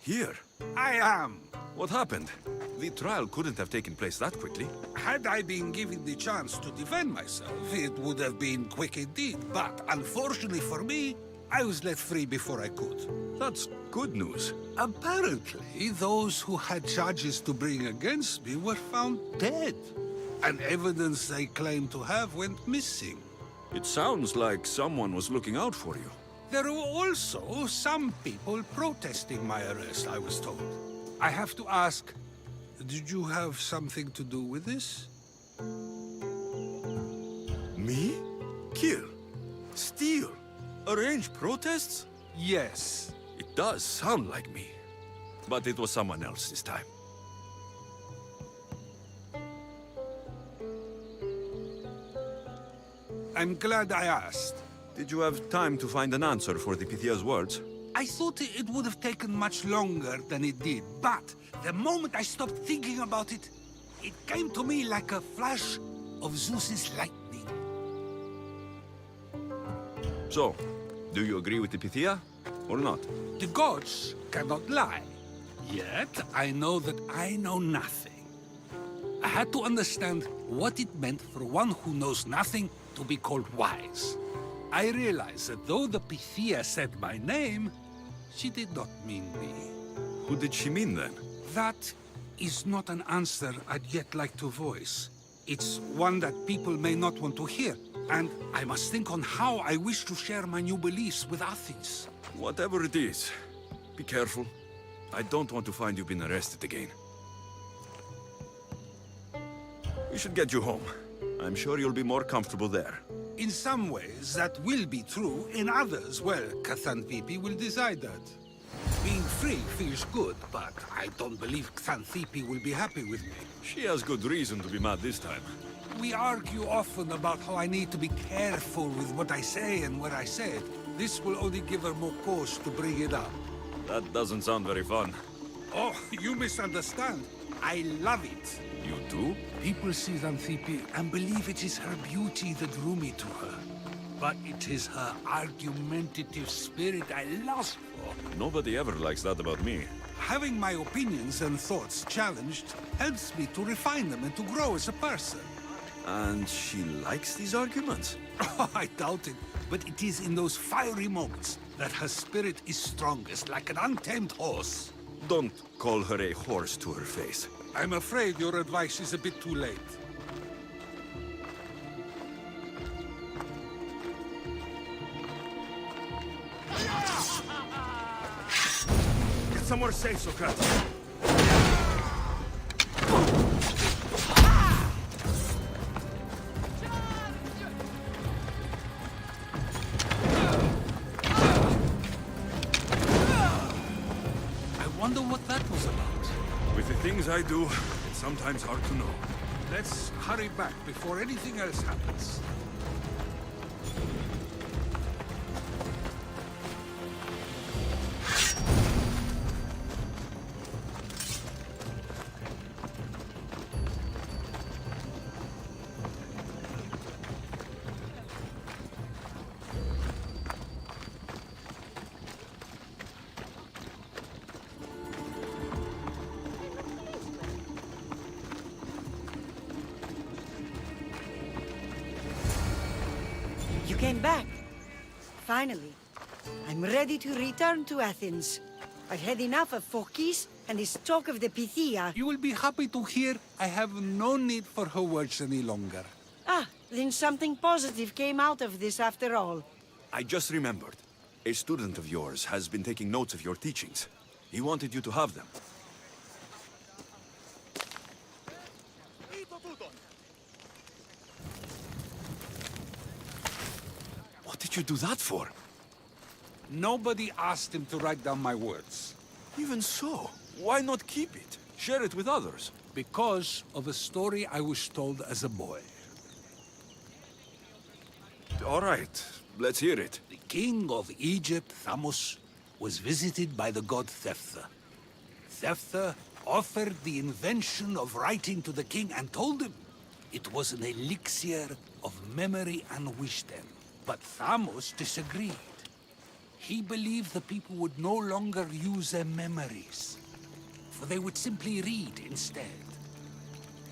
Speaker 12: here.
Speaker 19: I am.
Speaker 12: What happened? The trial couldn't have taken place that quickly.
Speaker 19: Had I been given the chance to defend myself, it would have been quick indeed. But unfortunately for me, I was let free before I could.
Speaker 12: That's good news.
Speaker 19: Apparently, those who had charges to bring against me were found dead. And evidence they claimed to have went missing.
Speaker 12: It sounds like someone was looking out for you.
Speaker 19: There were also some people protesting my arrest, I was told. I have to ask, did you have something to do with this?
Speaker 12: Me? Kill? Steal? Arrange protests?
Speaker 19: Yes.
Speaker 12: It does sound like me. But it was someone else this time.
Speaker 19: I'm glad I asked.
Speaker 12: Did you have time to find an answer for the Pythia's words?
Speaker 19: I thought it would have taken much longer than it did, but the moment I stopped thinking about it, it came to me like a flash of Zeus's lightning.
Speaker 12: So, do you agree with the Pythia, or not?
Speaker 19: The gods cannot lie. Yet, I know that I know nothing. I had to understand what it meant for one who knows nothing to be called wise. I realized that though the Pythia said my name, she did not mean me.
Speaker 12: Who did she mean then?
Speaker 19: That is not an answer I'd yet like to voice. It's one that people may not want to hear, and I must think on how I wish to share my new beliefs with Athens.
Speaker 12: Whatever it is, be careful. I don't want to find you've been arrested again. We should get you home. I'm sure you'll be more comfortable there.
Speaker 19: In some ways, that will be true. In others, well, Xanthippe will decide that. Being free feels good, but I don't believe Xanthippe will be happy with me.
Speaker 12: She has good reason to be mad this time.
Speaker 19: We argue often about how I need to be careful with what I say and what I said. This will only give her more cause to bring it up.
Speaker 12: That doesn't sound very fun.
Speaker 19: Oh, you misunderstand. I love it.
Speaker 12: You do?
Speaker 19: People see Xanthippe and believe it is her beauty that drew me to her. But it is her argumentative spirit I lust for.
Speaker 12: Nobody ever likes that about me.
Speaker 19: Having my opinions and thoughts challenged helps me to refine them and to grow as a person.
Speaker 12: And she likes these arguments?
Speaker 19: Oh, I doubt it. But it is in those fiery moments that her spirit is strongest, like an untamed horse.
Speaker 12: Don't call her a horse to her face.
Speaker 19: I'm afraid your advice is a bit too late.
Speaker 2: Get somewhere safe, Socrates.
Speaker 19: I wonder what that was about.
Speaker 12: With the things I do, it's sometimes hard to know.
Speaker 19: Let's hurry back before anything else happens.
Speaker 14: You came back. Finally. I'm ready to return to Athens. I've had enough of Phorkys and this talk of the Pythia.
Speaker 19: You will be happy to hear I have no need for her words any longer.
Speaker 14: Ah, then something positive came out of this after all.
Speaker 12: I just remembered. A student of yours has been taking notes of your teachings. He wanted you to have them. What did you do that for?
Speaker 19: Nobody asked him to write down my words.
Speaker 12: Even so, why not keep it? Share it with others.
Speaker 19: Because of a story I was told as a boy.
Speaker 12: All right, let's hear it.
Speaker 19: The king of Egypt, Thamos, was visited by the god Thephtha. Thephtha offered the invention of writing to the king and told him it was an elixir of memory and wisdom. But Thamos disagreed. He believed the people would no longer use their memories, for they would simply read instead.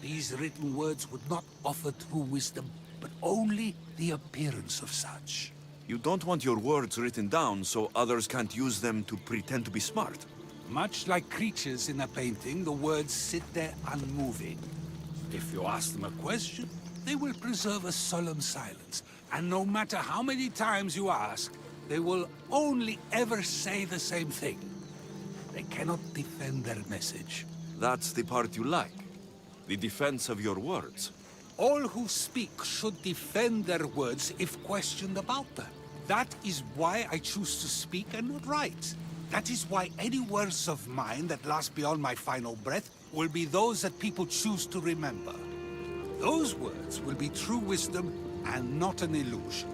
Speaker 19: These written words would not offer true wisdom, but only the appearance of such.
Speaker 12: You don't want your words written down so others can't use them to pretend to be smart.
Speaker 19: Much like creatures in a painting, the words sit there unmoving. If you ask them a question, they will preserve a solemn silence. And no matter how many times you ask, they will only ever say the same thing. They cannot defend their message.
Speaker 12: That's the part you like. The defense of your words.
Speaker 19: All who speak should defend their words if questioned about them. That is why I choose to speak and not write. That is why any words of mine that last beyond my final breath will be those that people choose to remember. Those words will be true wisdom and not an illusion.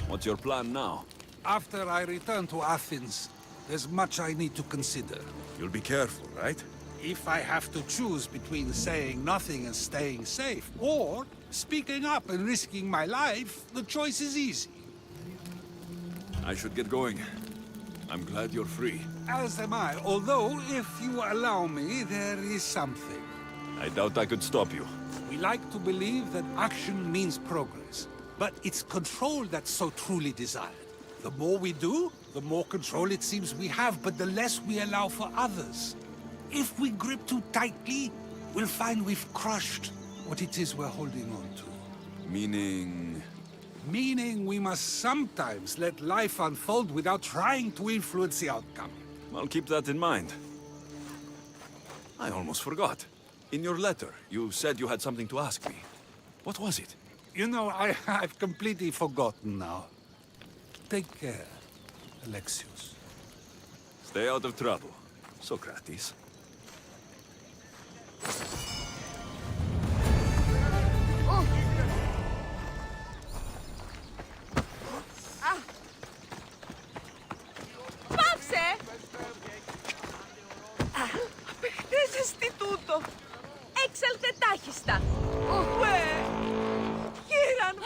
Speaker 12: What's your plan now?
Speaker 19: After I return to Athens, there's much I need to consider.
Speaker 12: You'll be careful, right?
Speaker 19: If I have to choose between saying nothing and staying safe, or speaking up and risking my life, the choice is easy.
Speaker 12: I should get going. I'm glad you're free.
Speaker 19: As am I, although, if you allow me, there is something.
Speaker 12: I doubt I could stop you.
Speaker 19: We like to believe that action means progress, but it's control that's so truly desired. The more we do, the more control it seems we have, but the less we allow for others. If we grip too tightly, we'll find we've crushed what it is we're holding on to.
Speaker 12: Meaning...
Speaker 19: Meaning we must sometimes let life unfold without trying to influence the outcome.
Speaker 12: I'll keep that in mind. I almost forgot. In your letter, you said you had something to ask me. What was it?
Speaker 19: You know, I've completely forgotten now. Take care, Alexios.
Speaker 12: Stay out of trouble, Socrates.
Speaker 18: Πάψε! Απεχτίζεσαι τούτο! Έξαλτε τάχιστα! Ουε! Γύραν!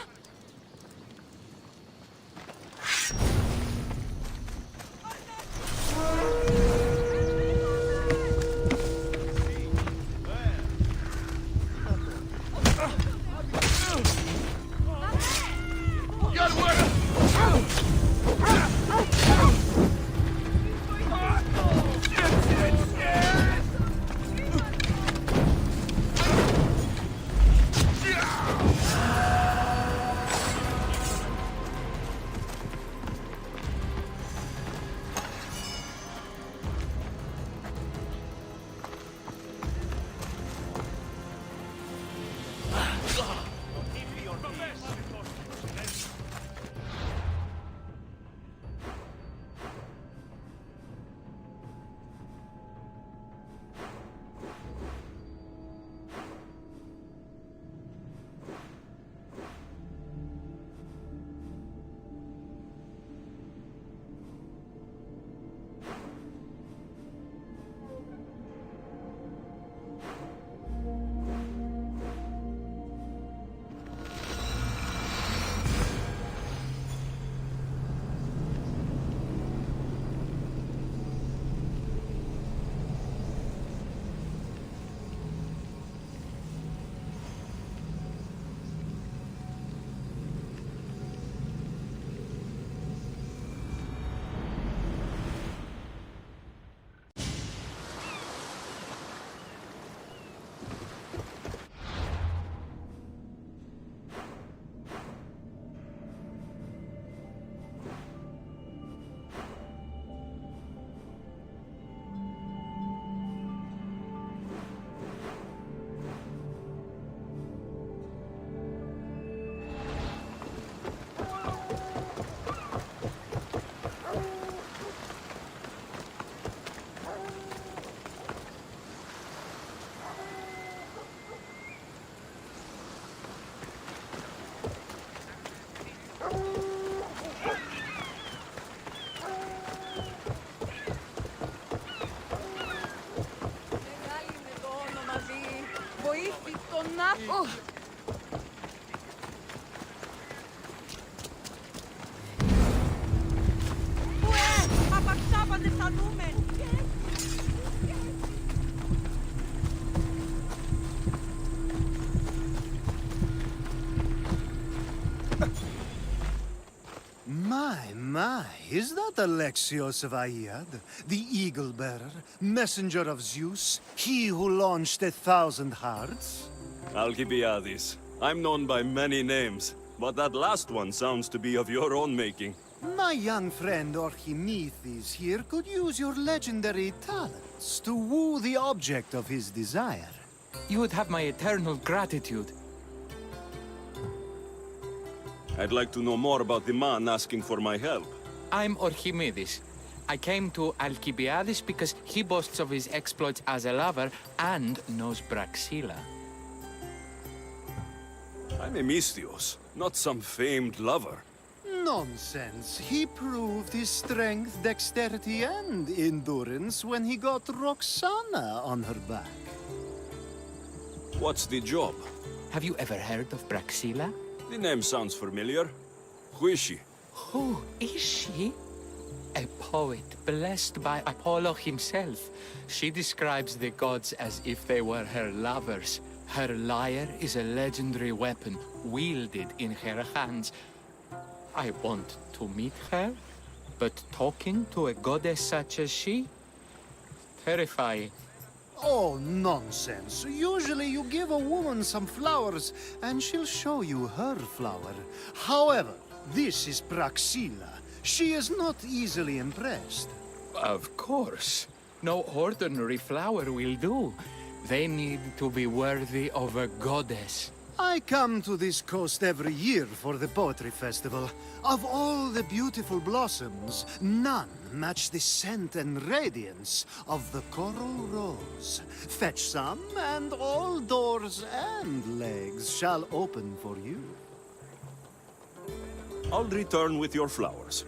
Speaker 18: δεν φανούμε.
Speaker 4: My, is that Alexios of Aiad, the Eagle-Bearer, messenger of Zeus, he who launched 1,000 hearts?
Speaker 12: Alcibiades. I'm known by many names, but that last one sounds to be of your own making.
Speaker 4: My young friend Archimedes here could use your legendary talents to woo the object of his desire.
Speaker 22: You would have my eternal gratitude.
Speaker 12: I'd like to know more about the man asking for my help.
Speaker 22: I'm Archimedes. I came to Alcibiades because he boasts of his exploits as a lover and knows Praxila.
Speaker 12: I'm Misthios, not some famed lover.
Speaker 4: Nonsense. He proved his strength, dexterity, and endurance when he got Roxana on her back.
Speaker 12: What's the job?
Speaker 22: Have you ever heard of Praxila?
Speaker 12: The name sounds familiar. Who is she?
Speaker 22: Who is she? A poet blessed by Apollo himself. She describes the gods as if they were her lovers. Her lyre is a legendary weapon wielded in her hands. I want to meet her, but talking to a goddess such as she? Terrifying.
Speaker 4: Oh, nonsense. Usually you give a woman some flowers, and she'll show you her flower. However, this is Praxila. She is not easily impressed.
Speaker 22: Of course. No ordinary flower will do. They need to be worthy of a goddess.
Speaker 4: I come to this coast every year for the Poetry Festival. Of all the beautiful blossoms, none match the scent and radiance of the coral rose. Fetch some, and all doors and legs shall open for you.
Speaker 12: I'll return with your flowers.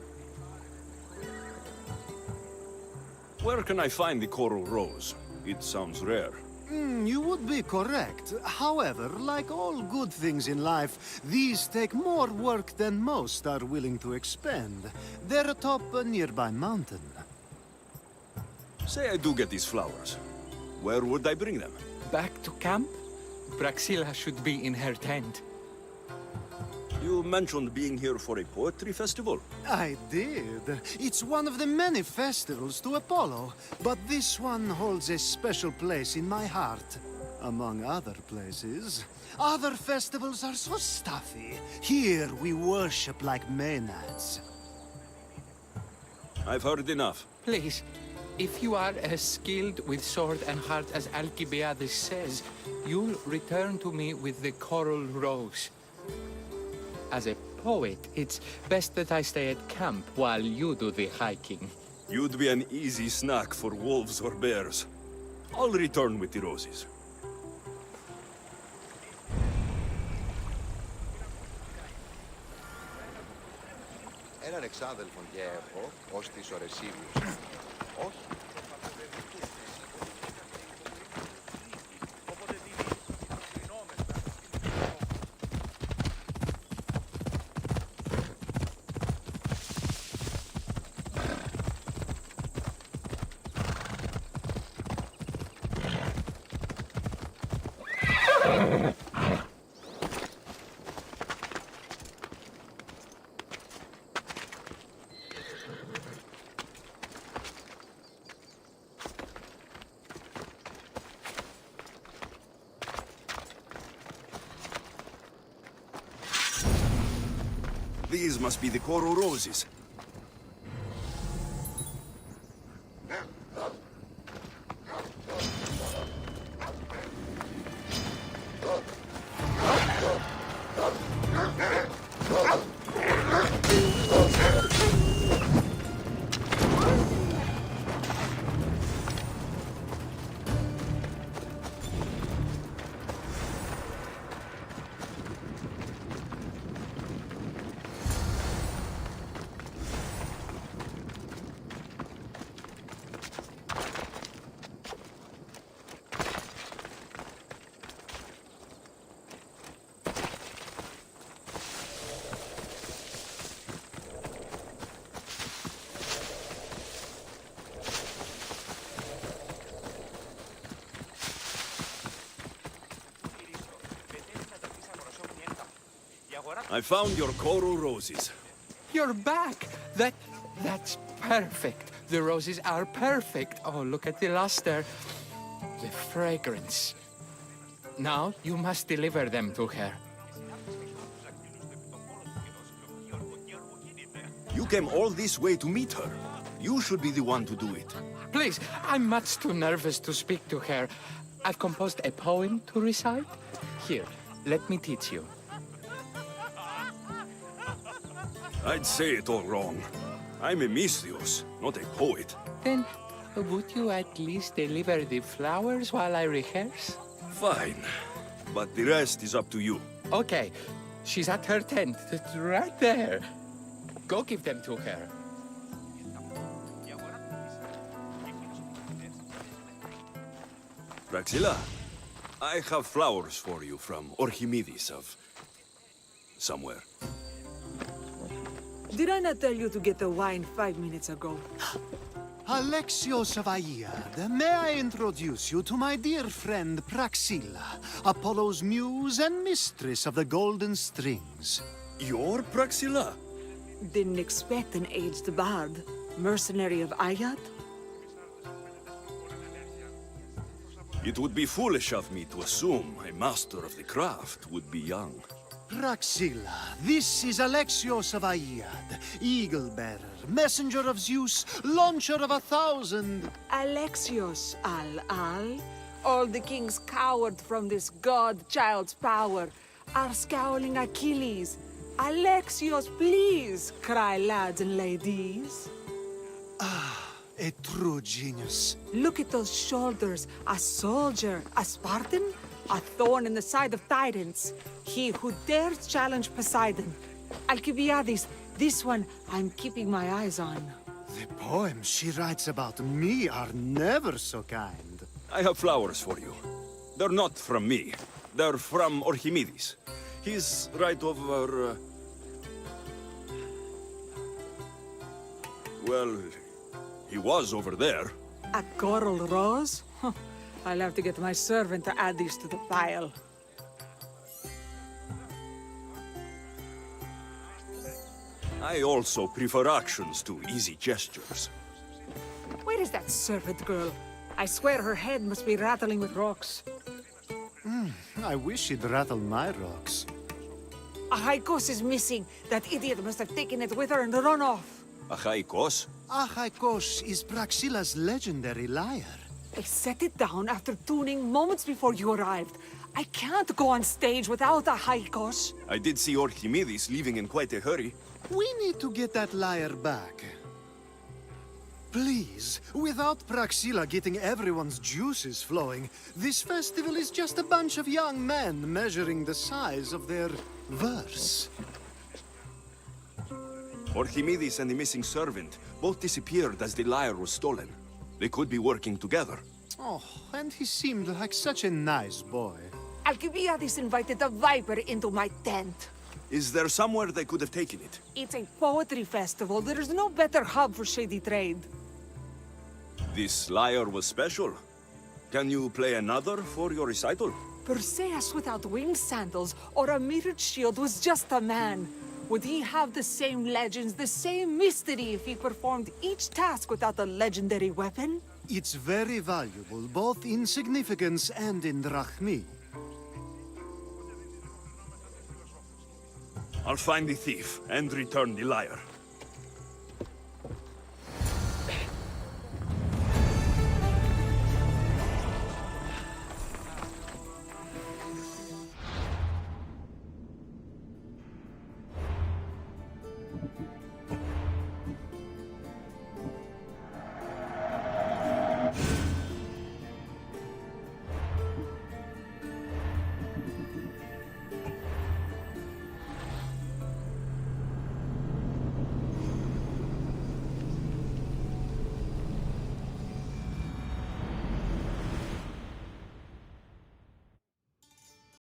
Speaker 12: Where can I find the coral rose? It sounds rare.
Speaker 4: You would be correct. However, like all good things in life, these take more work than most are willing to expend. They're atop a nearby mountain.
Speaker 12: Say I do get these flowers. Where would I bring them?
Speaker 22: Back to camp? Praxila should be in her tent.
Speaker 12: You mentioned being here for a poetry festival.
Speaker 4: I did. It's one of the many festivals to Apollo, but this one holds a special place in my heart. Among other places. Other festivals are so stuffy. Here we worship like Maenads.
Speaker 12: I've heard enough.
Speaker 22: Please, if you are as skilled with sword and heart as Alcibiades says, you'll return to me with the coral rose. As a poet, it's best that I stay at camp while you do the hiking.
Speaker 12: You'd be an easy snack for wolves or bears. I'll return with the roses.
Speaker 15: Έναν εξάδελφον και έχω, ως της Ορεσίβιους. Όχι.
Speaker 12: These must be the coral roses. I found your coral roses.
Speaker 5: You're back! That's perfect. The roses are perfect. Oh, look at the luster. The fragrance. Now, you must deliver them to her.
Speaker 12: You came all this way to meet her. You should be the one to do it.
Speaker 5: Please, I'm much too nervous to speak to her. I've composed a poem to recite. Here, let me teach you.
Speaker 12: I'd say it all wrong. I'm a Misthios, not a poet.
Speaker 5: Then, would you at least deliver the flowers while I rehearse?
Speaker 12: Fine. But the rest is up to you.
Speaker 5: Okay. She's at her tent, right there. Go give them to her.
Speaker 12: Praxilla, I have flowers for you from Archimedes of... somewhere.
Speaker 18: Did I not tell you to get the wine 5 minutes ago?
Speaker 4: Alexios of Aiad, may I introduce you to my dear friend Praxilla, Apollo's muse and mistress of the Golden Strings.
Speaker 12: You're Praxilla?
Speaker 18: Didn't expect an aged bard. Mercenary of Aiad?
Speaker 12: It would be foolish of me to assume a master of the craft would be young.
Speaker 4: Praxilla, this is Alexios of Aiad, Eagle-bearer, messenger of Zeus, launcher of 1,000...
Speaker 18: Alexios, Al. All the kings cowered from this god-child's power, are scowling Achilles. Alexios, please, cry lads and ladies.
Speaker 4: A true genius.
Speaker 18: Look at those shoulders. A soldier, a Spartan, a thorn in the side of tyrants. He who dares challenge Poseidon. Alcibiades, this one I'm keeping my eyes on.
Speaker 4: The poems she writes about me are never so kind.
Speaker 12: I have flowers for you. They're not from me. They're from Archimedes. He's right over... Well, he was over there.
Speaker 18: A coral rose? Huh. I'll have to get my servant to add these to the pile.
Speaker 12: I also prefer actions to easy gestures.
Speaker 18: Where is that servant girl? I swear her head must be rattling with rocks.
Speaker 4: I wish she'd rattle my rocks.
Speaker 18: Achaikos is missing. That idiot must have taken it with her and run off.
Speaker 12: Achaikos?
Speaker 4: Achaikos is Praxilla's legendary lyre.
Speaker 18: I set it down after tuning moments before you arrived. I can't go on stage without Achaikos.
Speaker 12: I did see Archimedes leaving in quite a hurry.
Speaker 4: We need to get that lyre back. Please, without Praxilla getting everyone's juices flowing, this festival is just a bunch of young men measuring the size of their verse.
Speaker 12: Archimedes and the missing servant both disappeared as the lyre was stolen. They could be working together.
Speaker 4: Oh, and he seemed like such a nice boy.
Speaker 18: Alcibiades invited a viper into my tent.
Speaker 12: Is there somewhere they could have taken it?
Speaker 18: It's a poetry festival. There's no better hub for shady trade.
Speaker 12: This lyre was special. Can you play another for your recital?
Speaker 18: Perseus without winged sandals or a mirrored shield was just a man. Would he have the same legends, the same mystery if he performed each task without a legendary weapon?
Speaker 4: It's very valuable, both in significance and in drachmi.
Speaker 12: I'll find the thief and return the lyre.